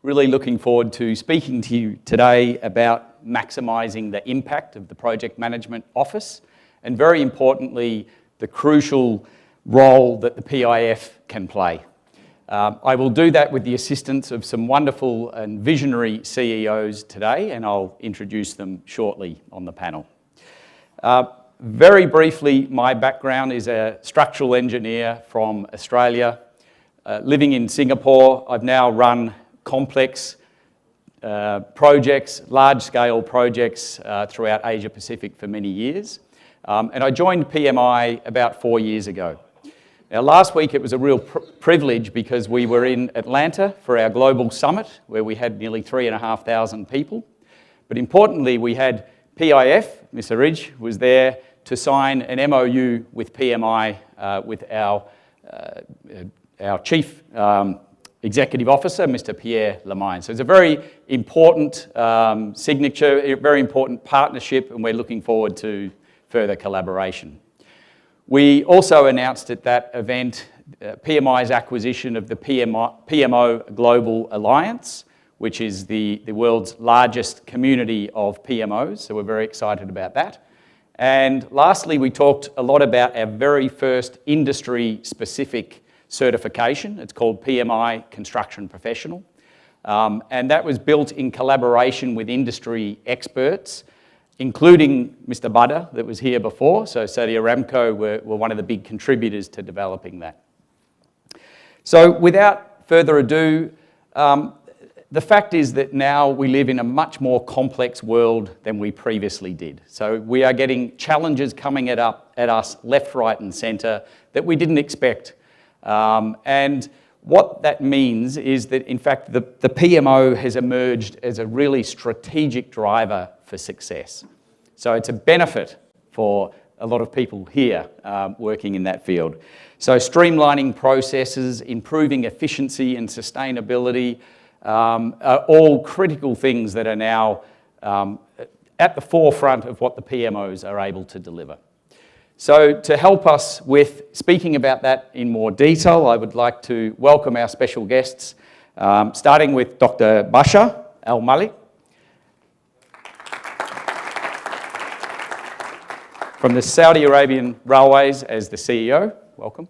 Really looking forward to speaking to you today about maximising the impact of the Project Management Office and, very importantly, the crucial role that the PIF can play. I will do that with the assistance of some wonderful and visionary CEOs today, and I'll introduce them shortly on the panel. Very briefly, my background is a structural engineer from Australia. Living in Singapore, I've now run complex projects, large-scale projects throughout Asia Pacific for many years. And I joined PMI about 4 years ago. Now, last week it was a real privilege because we were in Atlanta for our global summit where we had nearly 3,500 people. But importantly, we had PIF, Ms. Arij, was there to sign an MOU with PMI with our Chief Executive Officer, Mr. Pierre Lemaine. So it's a very important signature, a very important partnership, and we're looking forward to further collaboration. We also announced at that event PMI's acquisition of the PMO Global Alliance, which is the world's largest community of PMOs, so we're very excited about that. And lastly, we talked a lot about our very first industry-specific certification. It's called PMI Construction Professional. And that was built in collaboration with industry experts, including Mr. Badr that was here before. So Saudi Aramco were one of the big contributors to developing that. So without further ado, the fact is that now we live in a much more complex world than we previously did. So we are getting challenges coming at us left, right, and centre that we didn't expect. And what that means is that, in fact, the PMO has emerged as a really strategic driver for success. So it's a benefit for a lot of people here working in that field. So streamlining processes, improving efficiency and sustainability, are all critical things that are now at the forefront of what the PMOs are able to deliver. So to help us with speaking about that in more detail, I would like to welcome our special guests, starting with Dr. Basha Al-Malik from the Saudi Arabian Railways as the CEO. Welcome.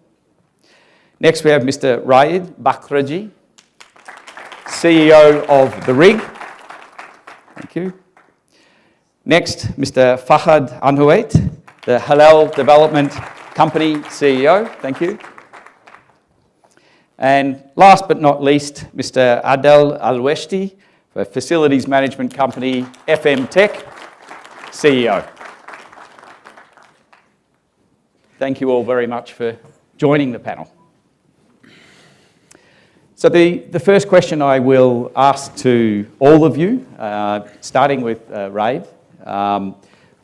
Next we have Mr. Raed Bakraji, CEO of the RIG. Thank you. Next, Mr. Fahad Anhuwait, the Halal Development Company CEO. Thank you. And last but not least, Mr. Adel Al-Weshti, the Facilities Management Company, FM Tech CEO. Thank you all very much for joining the panel. So the first question I will ask to all of you, starting with Raed,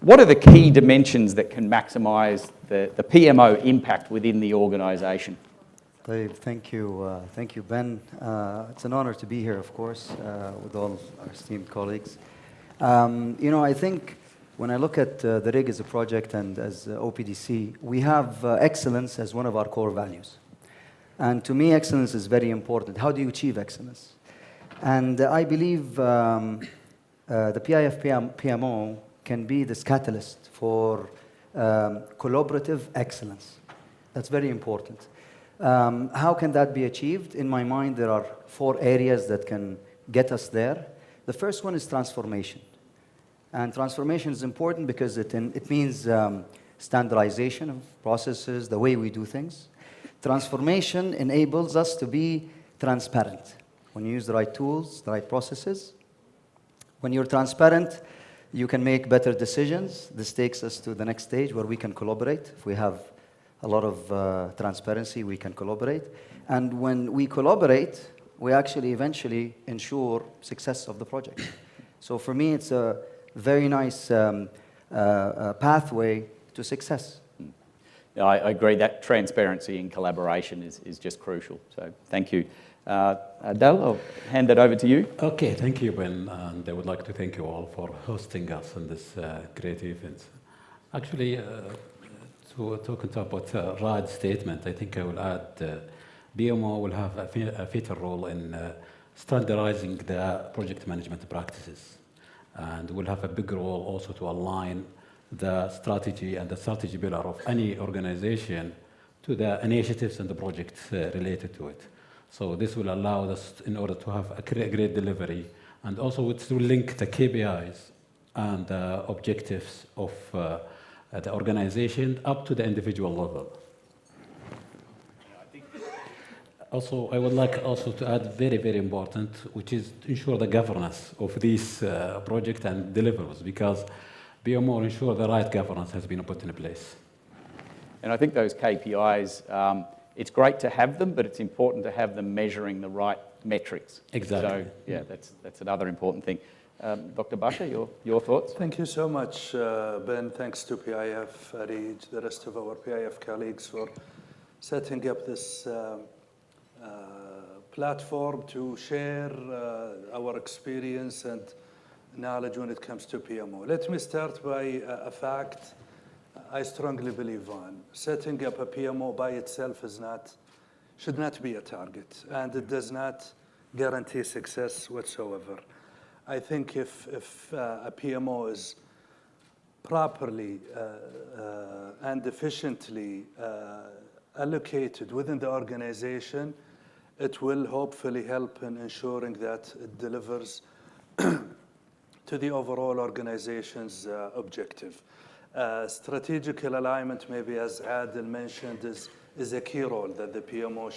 what are the key dimensions that can maximise the PMO impact within the organisation? Thank you, Ben. It's an honour to be here, of course, with all our esteemed colleagues. I think when I look at the RIG as a project and as OPDC, we have excellence as one of our core values. And to me, excellence is very important. How do you achieve excellence? And I believe the PIF PMO can be this catalyst for collaborative excellence. That's very important. How can that be achieved? In my mind, there are 4 areas that can get us there. The first one is transformation. And transformation is important because it means standardization of processes, the way we do things. Transformation enables us to be transparent. When you use the right tools, the right processes, when you're transparent, you can make better decisions. This takes us to the next stage where we can collaborate if we have a lot of transparency, we can collaborate. And when we collaborate, we actually eventually ensure success of the project. So for me, it's a very nice pathway to success. Yeah, I agree that transparency and collaboration is just crucial. So thank you. Dal, I'll hand that over to you. Okay, thank you, Ben. And I would like to thank you all for hosting us in this great event. Actually, talking about Raad's statement, I think I will add PMO will have a vital role in standardizing the project management practices, and will have a big role also to align the strategy and the strategy pillar of any organization to the initiatives and the projects related to it. So this will allow us in order to have a great delivery, and also it will link the KPIs and the objectives of the organization up to the individual level. Also, I would like also to add very, very important, which is to ensure the governance of these project and deliverables, because PMO ensure the right governance has been put in place. And I think those KPIs, it's great to have them, but it's important to have them measuring the right metrics. Exactly. So, yeah, that's another important thing. Dr. Basha, your thoughts? Thank you so much, Ben. Thanks to PIF, Arij, the rest of our PIF colleagues for setting up this platform to share our experience and knowledge when it comes to PMO. Let me start by a fact I strongly believe on. Setting up a PMO by itself should not be a target, and it does not guarantee success whatsoever. I think if a PMO is properly and efficiently allocated within the organization, it will hopefully help in ensuring that it delivers to the overall organization's objective. Strategical alignment, maybe as Adil mentioned, is a key role that the PMO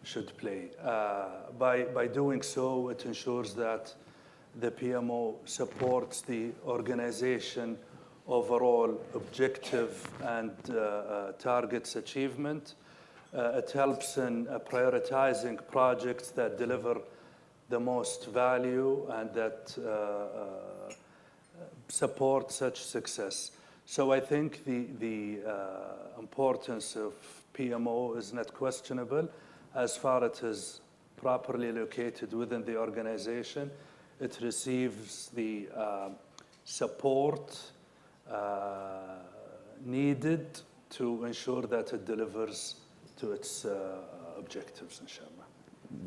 should play. By doing so, it ensures that the PMO supports the organization overall objective and targets achievement. It helps in prioritizing projects that deliver the most value and that support such success. So I think the importance of PMO is not questionable as far as it is properly located within the organization. It receives the support needed to ensure that it delivers to its objectives, inshallah.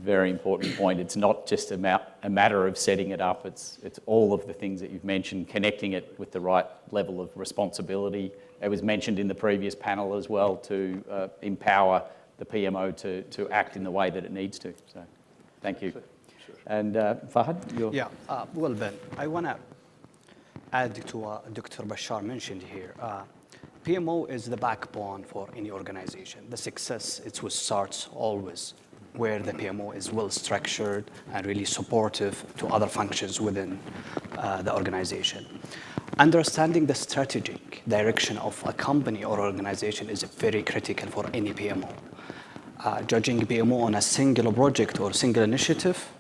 Very important point. It's not just a matter of setting it up. It's all of the things that you've mentioned, connecting it with the right level of responsibility. It was mentioned in the previous panel as well to empower the PMO to act in the way that it needs to. So, thank you. Sure. And Fahad, Yeah, well, Ben, I want to add to what Dr. Bashar mentioned here. PMO is the backbone for any organization. The success, it starts always where the PMO is well structured and really supportive to other functions within the organization. Understanding the strategic direction of a company or organization is very critical for any PMO. Judging PMO on a single project or single initiative,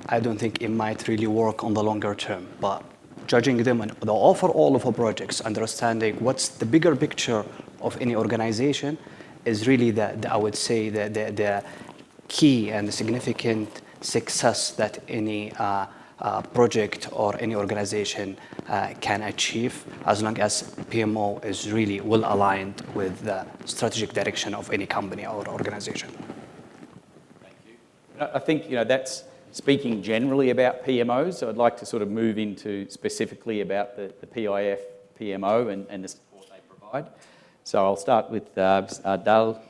I don't think it might really work on the longer term, but judging them on the overall of a projects, understanding what's the bigger picture of any organization is really I would say the key and the significant success that any project or any organization can achieve, as long as PMO is really well aligned with the strategic direction of any company or organization. Thank you. I think that's speaking generally about PMOs. So I'd like to sort of move into specifically about the PIF PMO and the support they provide. So I'll start with Dal.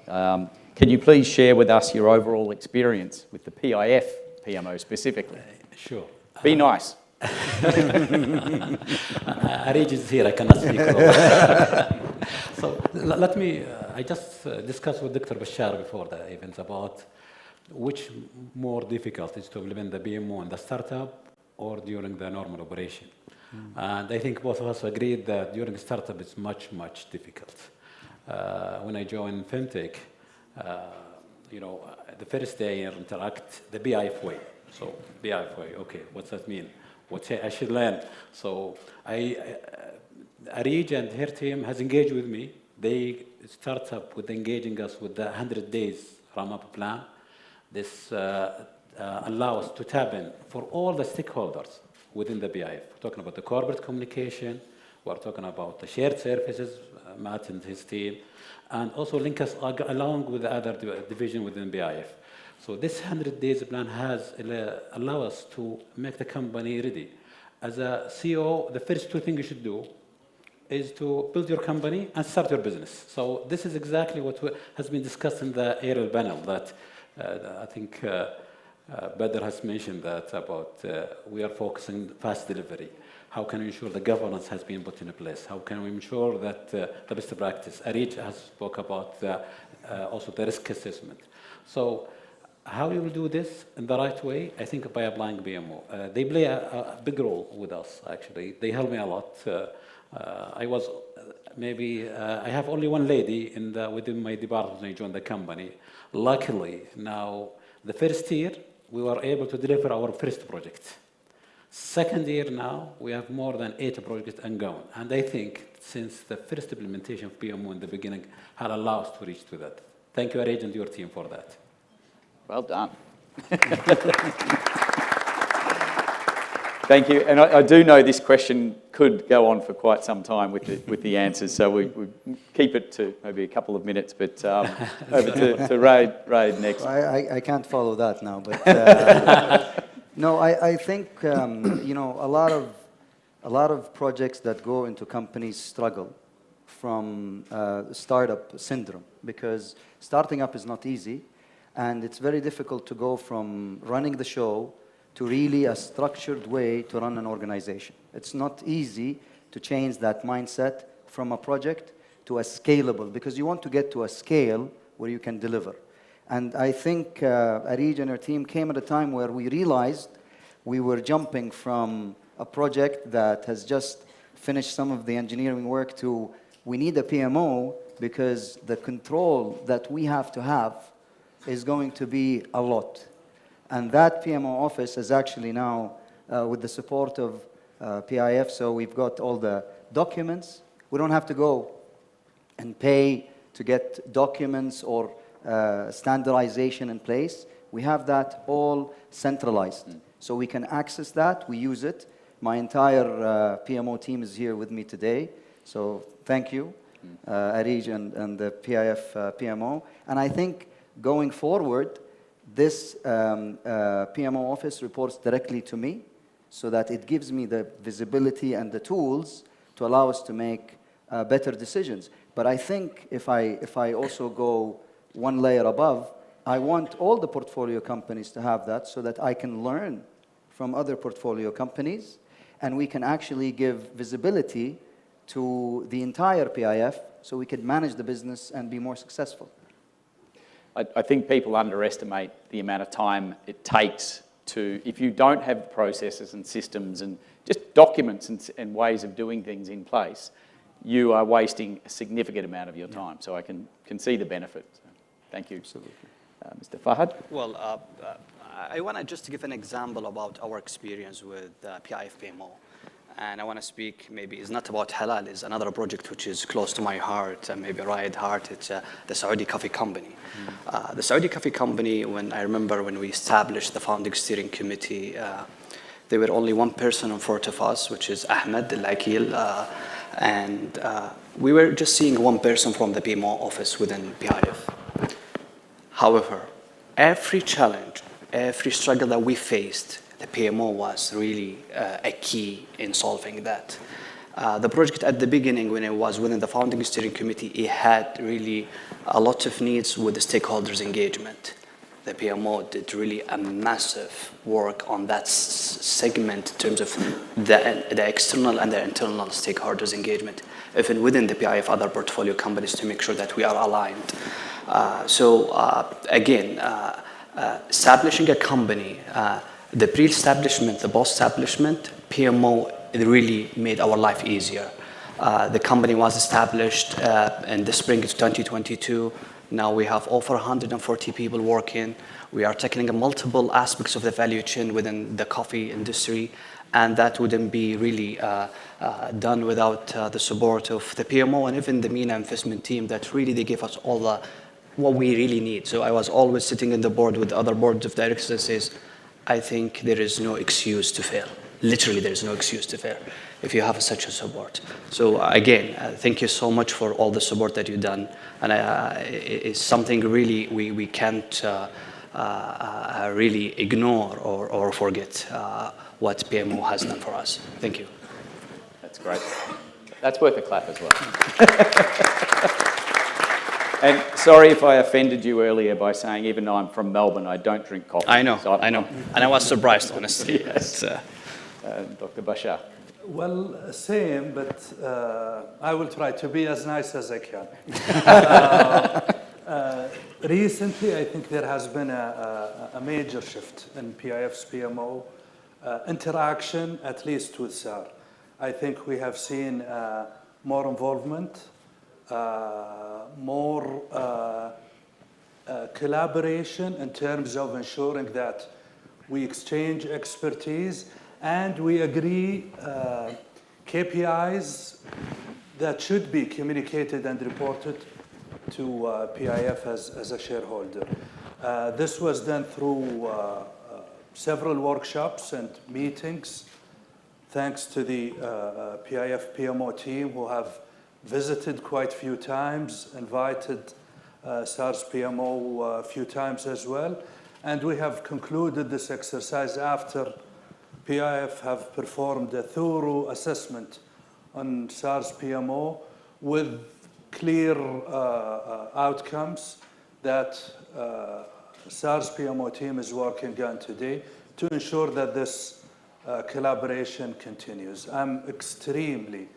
Can you please share with us your overall experience with the PIF PMO specifically? Sure. Be nice. Arij is here, I cannot speak. So let me, I just discussed with Dr. Bashar before the event about which more difficult is to implement the PMO in the startup or during the normal operation. And I think both of us agreed that during startup it's much, much difficult. when I joined FinTech, the first day I interact the BIF way. So BIF way, okay, what's that mean? What I should learn? So Arij and her team has engaged with me. They start up with engaging us with the 100 days ramp-up plan. This allows us to tap in for all the stakeholders within the BIF. We're talking about the corporate communication, we're talking about the shared services, Matt and his team, and also link us along with the other division within BIF. So this 100 days plan has allow us to make the company ready. As a CEO, the first two things you should do is to build your company and start your business. So this is exactly what has been discussed in the aerial panel that I think Badr has mentioned that about we are focusing fast delivery. How can we ensure the governance has been put in place? How can we ensure that the best practice? Arij has spoke about also the risk assessment. So how you will do this in the right way? I think by applying PMO. They play a big role with us, actually. They help me a lot. I was I have only one lady within my department when I joined the company. Luckily, now, the first year, we were able to deliver our first project. Second year now, we have more than 8 projects ongoing. And I think since the first implementation of PMO in the beginning had allowed us to reach to that. Thank you, Arij, and your team for that. Well done. Thank you. And I do know this question could go on for quite some time with the answers, so we keep it to maybe a couple of minutes, but over to Raid next. Well, I can't follow that now, but no, I think a lot of projects that go into companies struggle from startup syndrome, because starting up is not easy, and it's very difficult to go from running the show to really a structured way to run an organization. It's not easy to change that mindset from a project to a scalable, because you want to get to a scale where you can deliver. And I think Arij and her team came at a time where we realized we were jumping from a project that has just finished some of the engineering work to we need a PMO, because the control that we have to have is going to be a lot. And that PMO office is actually now with the support of PIF, so we've got all the documents. We don't have to go and pay to get documents or standardization in place. We have that all centralized. So we can access that, we use it. My entire PMO team is here with me today. So thank you, Arij and the PIF PMO. And I think going forward, this PMO office reports directly to me, so that it gives me the visibility and the tools to allow us to make better decisions. But I think if I also go one layer above, I want all the portfolio companies to have that, so that I can learn from other portfolio companies, and we can actually give visibility to the entire PIF, so we can manage the business and be more successful. I think people underestimate the amount of time it takes to, if you don't have processes and systems and just documents and ways of doing things in place, you are wasting a significant amount of your time. So I can see the benefit. So, thank you. Absolutely. Mr. Fahad? Well, I want to just give an example about our experience with PIF PMO. And I want to speak, maybe it's not about halal, it's another project which is close to my heart, and maybe Raid heart, it's the Saudi Coffee Company. The Saudi Coffee Company, I remember when we established the founding steering committee, there were only one person in front of us, which is Ahmed Al-Akil, and we were just seeing one person from the PMO office within PIF. However, every challenge, every struggle that we faced, the PMO was really a key in solving that. The project at the beginning, when it was within the founding steering committee, it had really a lot of needs with the stakeholders' engagement. The PMO did really a massive work on that segment in terms of the external and the internal stakeholders' engagement, even within the PIF other portfolio companies, to make sure that we are aligned. Again, establishing a company, the pre-establishment, the post-establishment, PMO really made our life easier. The company was established in the spring of 2022. Now we have over 140 people working. We are tackling multiple aspects of the value chain within the coffee industry, and that wouldn't be really done without the support of the PMO and even the MENA investment team that really they give us all what we really need. So I was always sitting in the board with other boards of directors and says, I think there is no excuse to fail. Literally, there is no excuse to fail if you have such a support. So again, thank you so much for all the support that you've done. And it's something really we can't really ignore or forget what PMO has done for us. Thank you. That's great. That's worth a clap as well. And sorry if I offended you earlier by saying, even though I'm from Melbourne, I don't drink coffee. I know. And I was surprised, honestly. Yes. Dr. Bashar. Well, same, but I will try to be as nice as I can. Recently, I think there has been a major shift in PIF's PMO interaction, at least with SAR. I think we have seen more involvement, more collaboration in terms of ensuring that we exchange expertise and we agree KPIs that should be communicated and reported to PIF as a shareholder. This was done through several workshops and meetings, thanks to the PIF PMO team who have visited quite a few times, invited SARS PMO a few times as well. And we have concluded this exercise after PIF have performed a thorough assessment on SARS PMO with clear outcomes that SARS PMO team is working on today to ensure that this collaboration continues. I'm extremely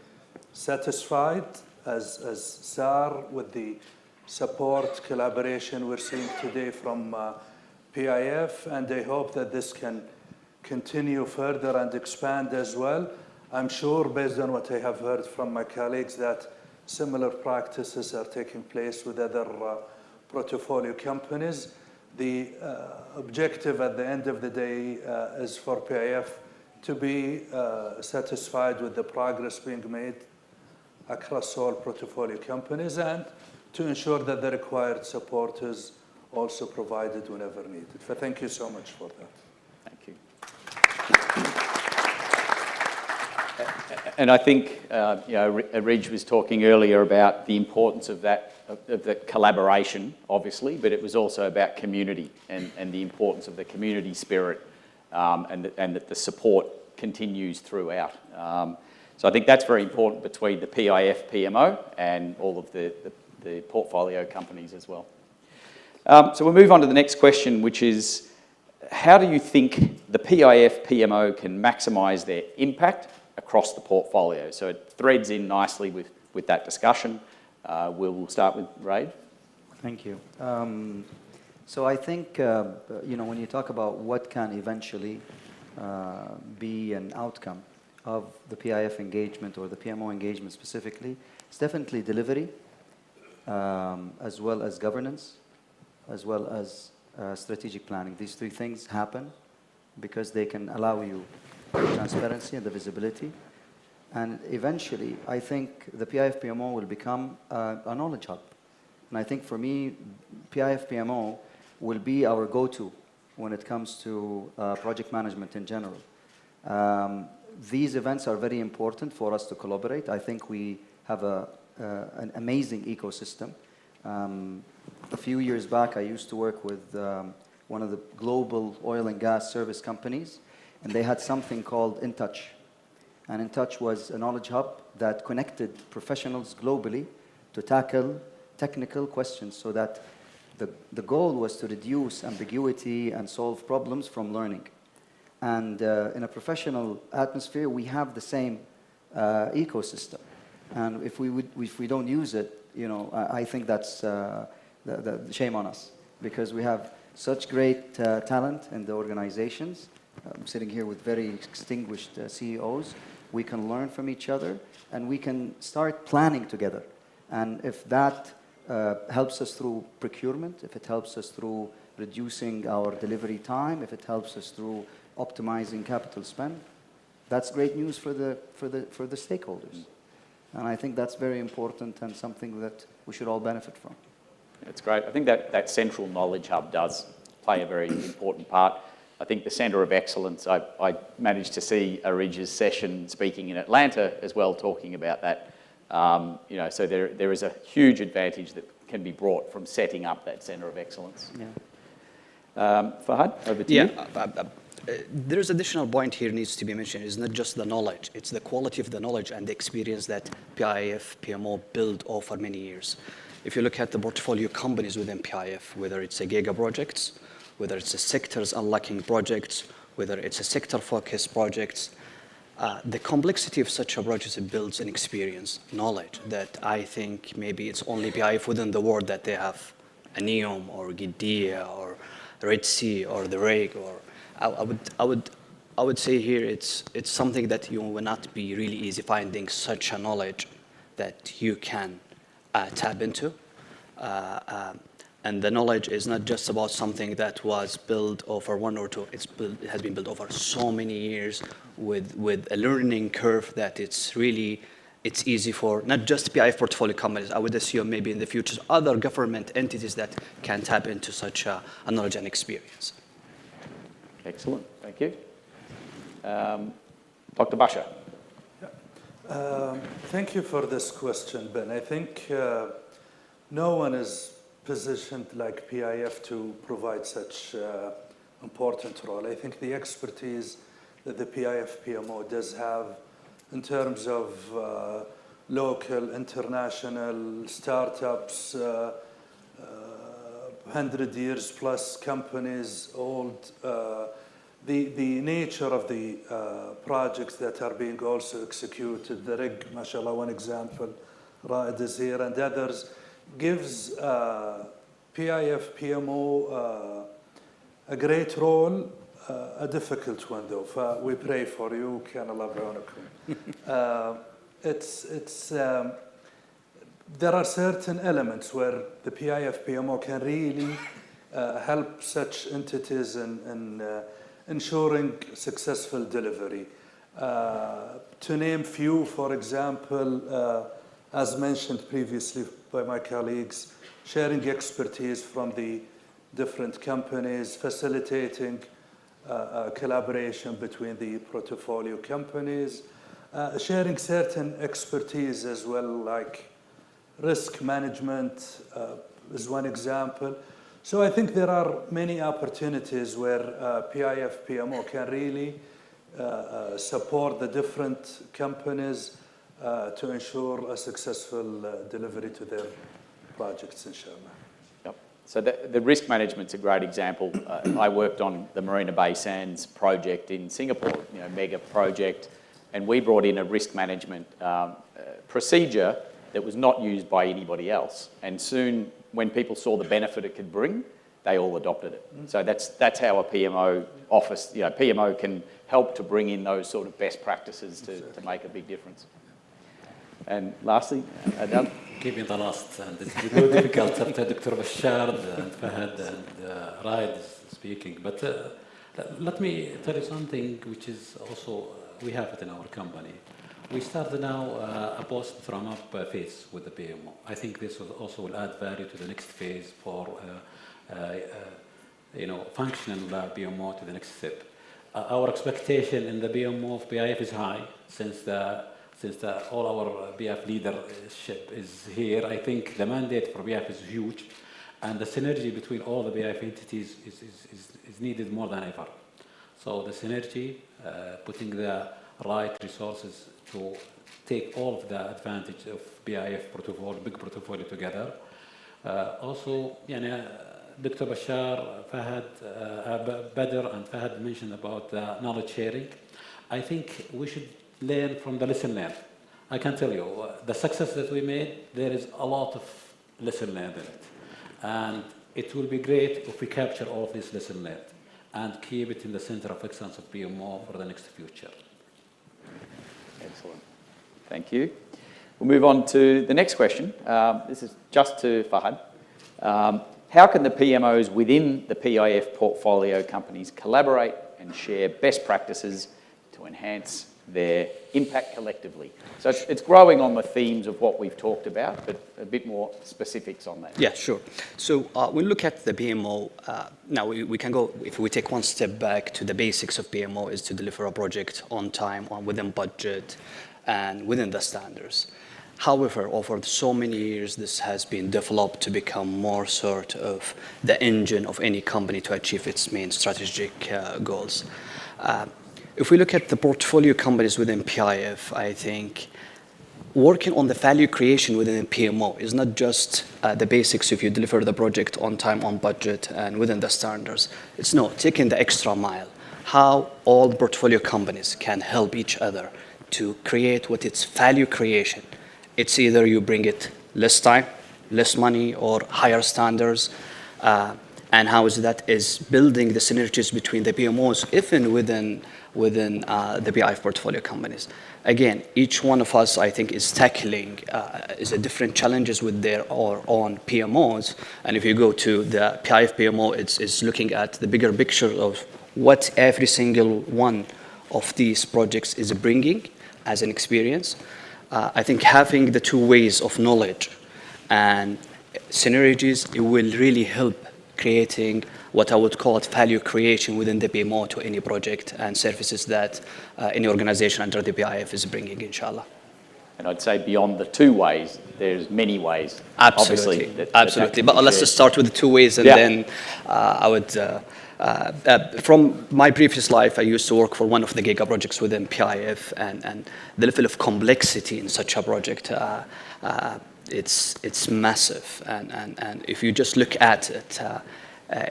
satisfied as SAR with the support collaboration we're seeing today from PIF, and I hope that this can continue further and expand as well. I'm sure, based on what I have heard from my colleagues, that similar practices are taking place with other portfolio companies. The objective at the end of the day is for PIF to be satisfied with the progress being made across all portfolio companies and to ensure that the required support is also provided whenever needed. So thank you so much for that. Thank you. And I think, Reg was talking earlier about the importance of that, of the collaboration, obviously, but it was also about community and the importance of the community spirit and that the support continues throughout. So I think that's very important between the PIF PMO and all of the portfolio companies as well. So we'll move on to the next question, which is, how do you think the PIF PMO can maximise their impact across the portfolio? So it threads in nicely with that discussion. We'll start with Raid. Thank you. So I think, when you talk about what can eventually be an outcome of the PIF engagement or the PMO engagement specifically, it's definitely delivery, as well as governance, as well as strategic planning. These three things happen because they can allow you the transparency and the visibility. And eventually, I think the PIF PMO will become a knowledge hub. And I think for me, PIF PMO will be our go-to when it comes to project management in general. These events are very important for us to collaborate. I think we have an amazing ecosystem. A few years back, I used to work with one of the global oil and gas service companies, and they had something called In Touch. And In Touch was a knowledge hub that connected professionals globally to tackle technical questions so that the goal was to reduce ambiguity and solve problems from learning. And in a professional atmosphere, we have the same ecosystem. And if we don't use it, I think that's the shame on us, because we have such great talent in the organizations. I'm sitting here with very distinguished CEOs, we can learn from each other, and we can start planning together. And if that helps us through procurement, if it helps us through reducing our delivery time, if it helps us through optimizing capital spend, that's great news for the stakeholders. And I think that's very important and something that we should all benefit from. It's great. I think that central knowledge hub does play a very important part. I think the Centre of Excellence, I managed to see Arij's session speaking in Atlanta as well, talking about that. So there is a huge advantage that can be brought from setting up that Centre of Excellence. Yeah. Fahad, over to you. There's additional point here needs to be mentioned. It's not just the knowledge, it's the quality of the knowledge and the experience that PIF, PMO built over many years. If you look at the portfolio companies within PIF, whether it's a giga projects, whether it's a sectors unlocking projects, whether it's a sector-focused projects, the complexity of such a project builds an experience, knowledge that I think maybe it's only PIF within the world that they have a NEOM or Gidea or Red Sea or the RIG. Or I would say here it's something that you will not be really easy finding such a knowledge that you can tap into. And the knowledge is not just about something that was built over one or two. It has been built over so many years with a learning curve that it's easy for not just PIF portfolio companies. I would assume maybe in the future other government entities that can tap into such a knowledge and experience. Excellent, thank you. Dr. Bashar. Thank you for this question, Ben. I think no one is positioned like PIF to provide such important role. I think the expertise that the PIF PMO does have in terms of local, international, startups, 100 years plus companies, old, the nature of the projects that are being also executed, the RIG, mashallah, one example, Raed is here, and others, gives PIF PMO a great role, a difficult one though. We pray for you, can Allah bi'unakum. There are certain elements where the PIF PMO can really help such entities in ensuring successful delivery. To name few, for example, as mentioned previously by my colleagues, sharing expertise from the different companies, facilitating collaboration between the portfolio companies, sharing certain expertise as well, like risk management is one example. So I think there are many opportunities where PIF PMO can really support the different companies to ensure a successful delivery to their projects, inshallah. Yep. So the risk management's a great example. I worked on the Marina Bay Sands project in Singapore, mega project, and we brought in a risk management procedure that was not used by anybody else. And soon, when people saw the benefit it could bring, they all adopted it. So that's how a PMO office, PMO can help to bring in those sort of best practices to make a big difference. And lastly, Adel. Keeping the last, and it's difficult after Dr. Bashar and Fahad and Raed speaking. But let me tell you something which is also, we have it in our company. We started now a post-run-up phase with the PMO. I think this will also add value to the next phase for functional PMO to the next step. Our expectation in the PMO of PIF is high since all our PIF leadership is here. I think the mandate for PIF is huge, and the synergy between all the PIF entities is needed more than ever. So the synergy, putting the right resources to take all of the advantage of PIF portfolio, big portfolio together. Also, Dr. Bashar, Fahad, Badr and Fahad mentioned about the knowledge sharing. I think we should learn from the lesson learned. I can tell you, the success that we made, there is a lot of lesson learned in it. And it will be great if we capture all of this lesson learned and keep it in the center of excellence of PMO for the next future. Excellent. Thank you. We'll move on to the next question. This is just to Fahad. How can the PMOs within the PIF portfolio companies collaborate and share best practices to enhance their impact collectively? So it's growing on the themes of what we've talked about, but a bit more specifics on that. Yeah, sure. So when we look at the PMO, now we can go, if we take one step back to the basics of PMO, is to deliver a project on time, within budget, and within the standards. However, over so many years, this has been developed to become more sort of the engine of any company to achieve its main strategic goals. If we look at the portfolio companies within PIF, I think working on the value creation within PMO is not just the basics if you deliver the project on time, on budget, and within the standards. It's taking the extra mile. How all portfolio companies can help each other to create what it's value creation. It's either you bring it less time, less money, or higher standards. And how is that is building the synergies between the PMOs, even within the PIF portfolio companies. Again, each one of us, I think, is tackling is a different challenges with their own PMOs. And if you go to the PIF PMO, it's looking at the bigger picture of what every single one of these projects is bringing as an experience. I think having the two ways of knowledge and synergies, it will really help creating what I would call it value creation within the PMO to any project and services that any organization under the PIF is bringing, inshallah. And I'd say beyond the two ways, there's many ways. Absolutely, obviously, absolutely. But let's just start with the two ways, and then I would. From my previous life, I used to work for one of the giga projects within PIF, and the level of complexity in such a project, it's massive. And if you just look at it,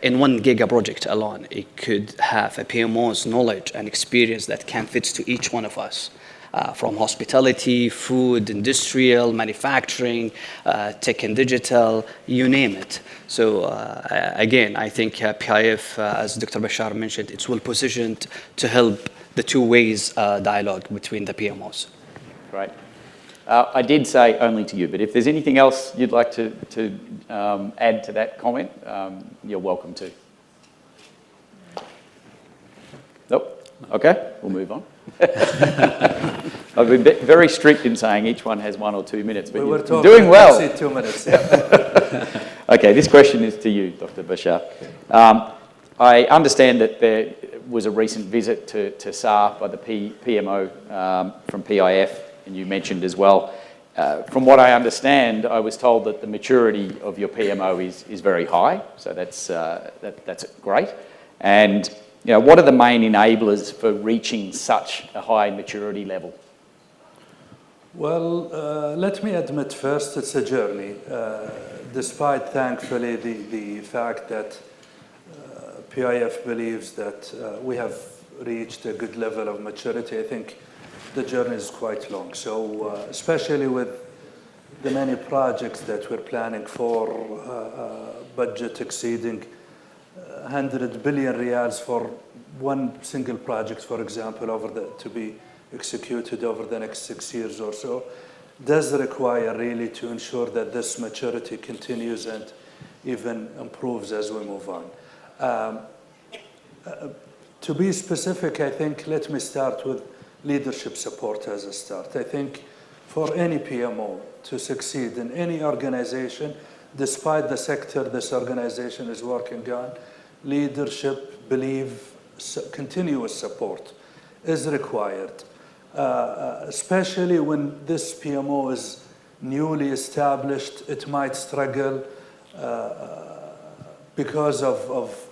in one giga project alone, it could have a PMO's knowledge and experience that can fit to each one of us. From hospitality, food, industrial, manufacturing, tech and digital, you name it. So again, I think PIF, as Dr. Bashar mentioned, it's well positioned to help the two ways dialogue between the PMOs. Great. I did say only to you, but if there's anything else you'd like to add to that comment, you're welcome to. Nope. Okay, we'll move on. I've been very strict in saying each one has 1 or 2 minutes, but you're doing well. 2 minutes. Yeah. Okay, this question is to you, Dr. Bashar. I understand that there was a recent visit to SAR by the PMO from PIF, and you mentioned as well. From what I understand, I was told that the maturity of your PMO is very high, so that's great. And what are the main enablers for reaching such a high maturity level? Well, let me admit first, it's a journey. Despite, thankfully, the fact that PIF believes that we have reached a good level of maturity, I think the journey is quite long. So, especially with the many projects that we're planning for, budget exceeding 100 billion riyals for one single project, for example, to be executed over the next 6 years or so, does require really to ensure that this maturity continues and even improves as we move on. To be specific, I think, let me start with leadership support as a start. I think for any PMO to succeed in any organization, despite the sector this organization is working on, leadership, believe, continuous support is required. Especially when this PMO is newly established, it might struggle because of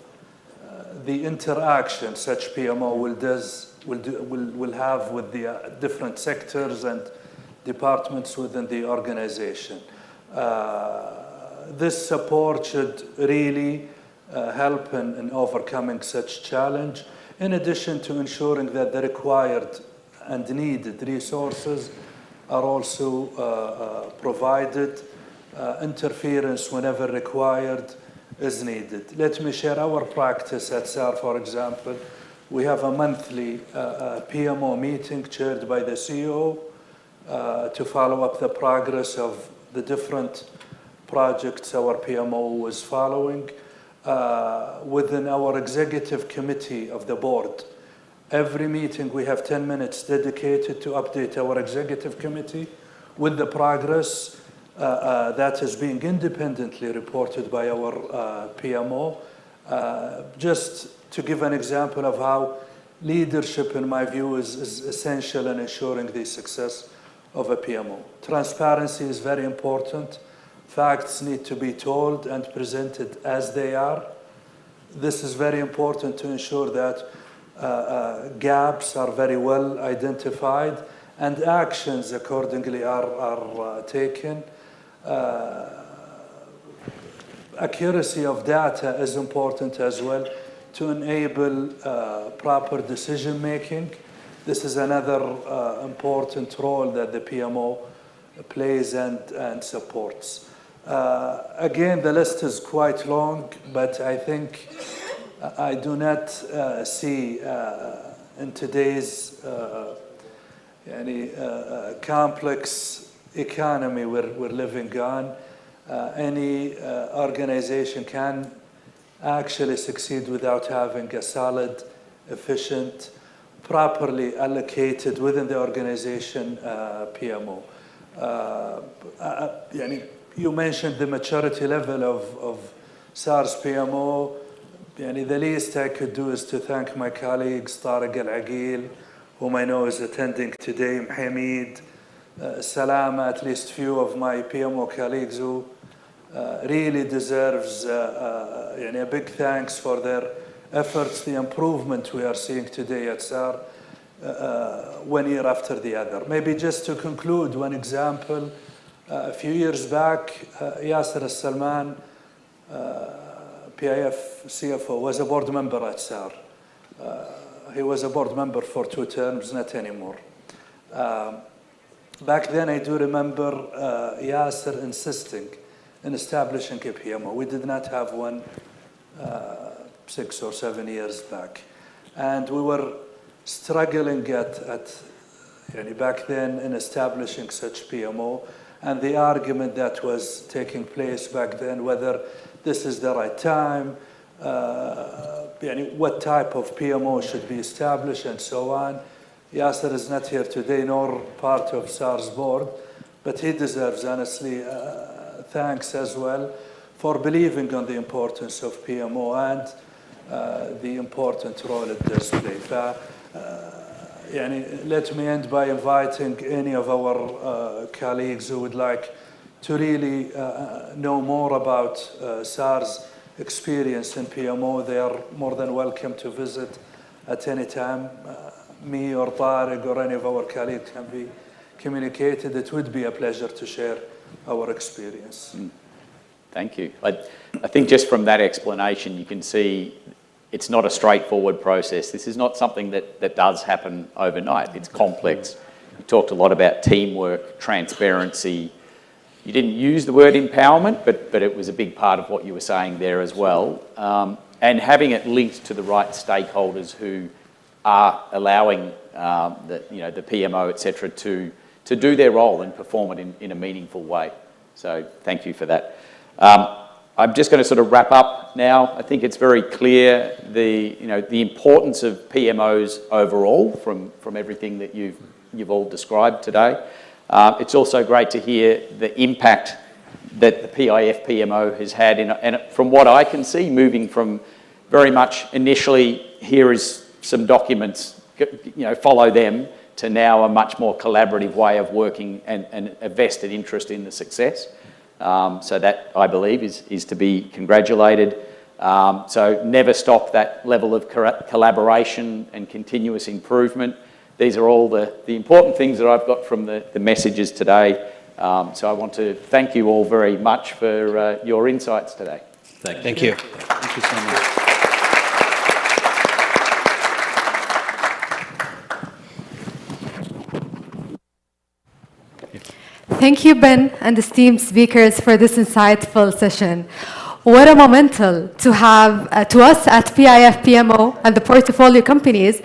the interaction such PMO will have with the different sectors and departments within the organization. This support should really help in overcoming such challenge, in addition to ensuring that the required and needed resources are also provided. Interference whenever required is needed. Let me share our practice at SAR, for example. We have a monthly PMO meeting chaired by the CEO to follow up the progress of the different projects our PMO was following. Within our executive committee of the board, every meeting we have 10 minutes dedicated to update our executive committee with the progress that is being independently reported by our PMO. Just to give an example of how leadership, in my view, is essential in ensuring the success of a PMO. Transparency is very important. Facts need to be told and presented as they are. This is very important to ensure that gaps are very well identified and actions accordingly are taken. Accuracy of data is important as well to enable proper decision making. This is another important role that the PMO plays and supports. Again, the list is quite long, but I think I do not see in today's complex economy we're living on, any organization can actually succeed without having a solid, efficient, properly allocated within the organization PMO. You mentioned the maturity level of SARS PMO. The least I could do is to thank my colleagues, Tariq Al-Aqil, whom I know is attending today, Mohamed, Salama, at least few of my PMO colleagues who really deserves a big thanks for their efforts, the improvement we are seeing today at SAR, 1 year after the other. Maybe just to conclude, one example, a few years back, Yasser Al-Salman, PIF CFO, was a board member at SAR. He was a board member for 2 terms, not anymore. Back then, I do remember Yasser insisting in establishing a PMO. We did not have one 6 or 7 years back. And we were struggling back then in establishing such PMO. And the argument that was taking place back then, whether this is the right time, what type of PMO should be established, and so on. Yasser is not here today, nor part of SAR's board, but he deserves, honestly, thanks as well for believing on the importance of PMO and the important role it does play. Let me end by inviting any of our colleagues who would like to really know more about SAR's experience in PMO. They are more than welcome to visit at any time. Me or Tariq or any of our colleagues can be communicated. It would be a pleasure to share our experience. Thank you. I think just from that explanation, you can see it's not a straightforward process. This is not something that does happen overnight. It's complex. You talked a lot about teamwork, transparency. You didn't use the word empowerment, but it was a big part of what you were saying there as well. And having it linked to the right stakeholders who are allowing the PMO, et cetera, to do their role and perform it in a meaningful way. So thank you for that. I'm just going to sort of wrap up now. I think it's very clear the importance of PMOs overall from everything that you've all described today. It's also great to hear the impact that the PIF PMO has had, and from what I can see, moving from very much initially, here is some documents, follow them, to now a much more collaborative way of working and a vested interest in the success. So that, I believe, is to be congratulated. So never stop that level of collaboration and continuous improvement. These are all the important things that I've got from the messages today. So I want to thank you all very much for your insights today. Thank you. Thank you so much. Thank you, Ben, and esteemed speakers, for this insightful session. What a momentum to have to us at PIF PMO and the portfolio companies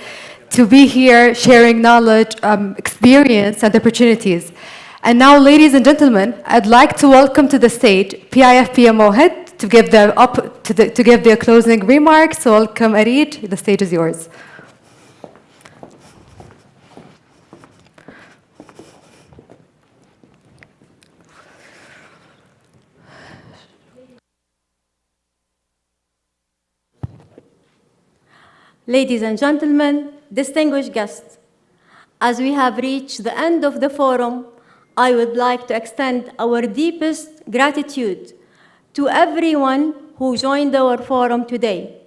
to be here sharing knowledge, experience, and opportunities. And now, ladies and gentlemen, I'd like to welcome to the stage PIF PMO head to give their closing remarks. So welcome, Arid. The stage is yours. Ladies and gentlemen, distinguished guests, as we have reached the end of the forum, I would like to extend our deepest gratitude to everyone who joined our forum today,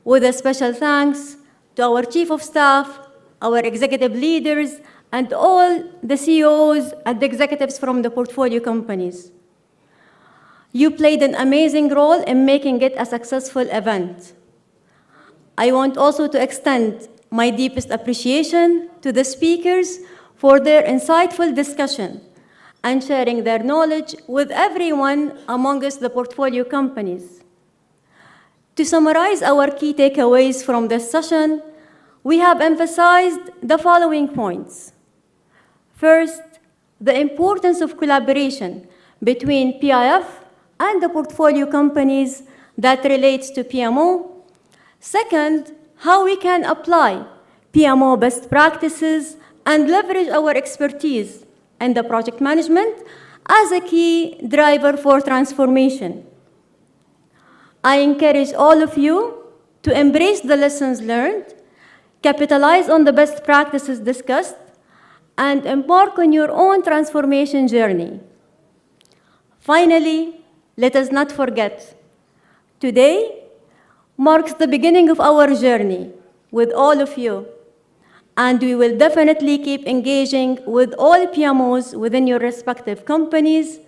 with a special thanks to our Chief of Staff, our executive leaders, and all the CEOs and executives from the portfolio companies. You played an amazing role in making it a successful event. I want also to extend my deepest appreciation to the speakers for their insightful discussion and sharing their knowledge with everyone amongst the portfolio companies. To summarize our key takeaways from this session, we have emphasized the following points. First, the importance of collaboration between PIF and the portfolio companies that relates to PMO. Second, how we can apply PMO best practices and leverage our expertise in the project management as a key driver for transformation. I encourage all of you to embrace the lessons learned, capitalize on the best practices discussed, and embark on your own transformation journey. Finally, let us not forget, today marks the beginning of our journey with all of you, and we will definitely keep engaging with all PMOs within your respective companies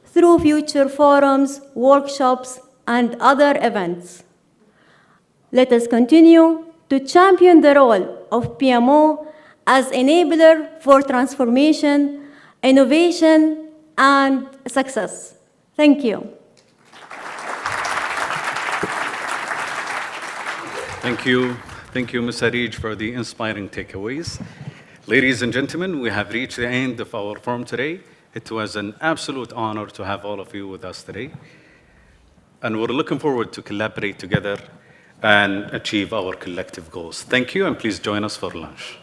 through future forums, workshops, and other events. Let us continue to champion the role of PMO as enabler for transformation, innovation, and success. Thank you. Thank you. Thank you, Ms. Arij, for the inspiring takeaways. Ladies and gentlemen, we have reached the end of our forum today. It was an absolute honor to have all of you with us today. And we're looking forward to collaborate together and achieve our collective goals. Thank you, and please join us for lunch.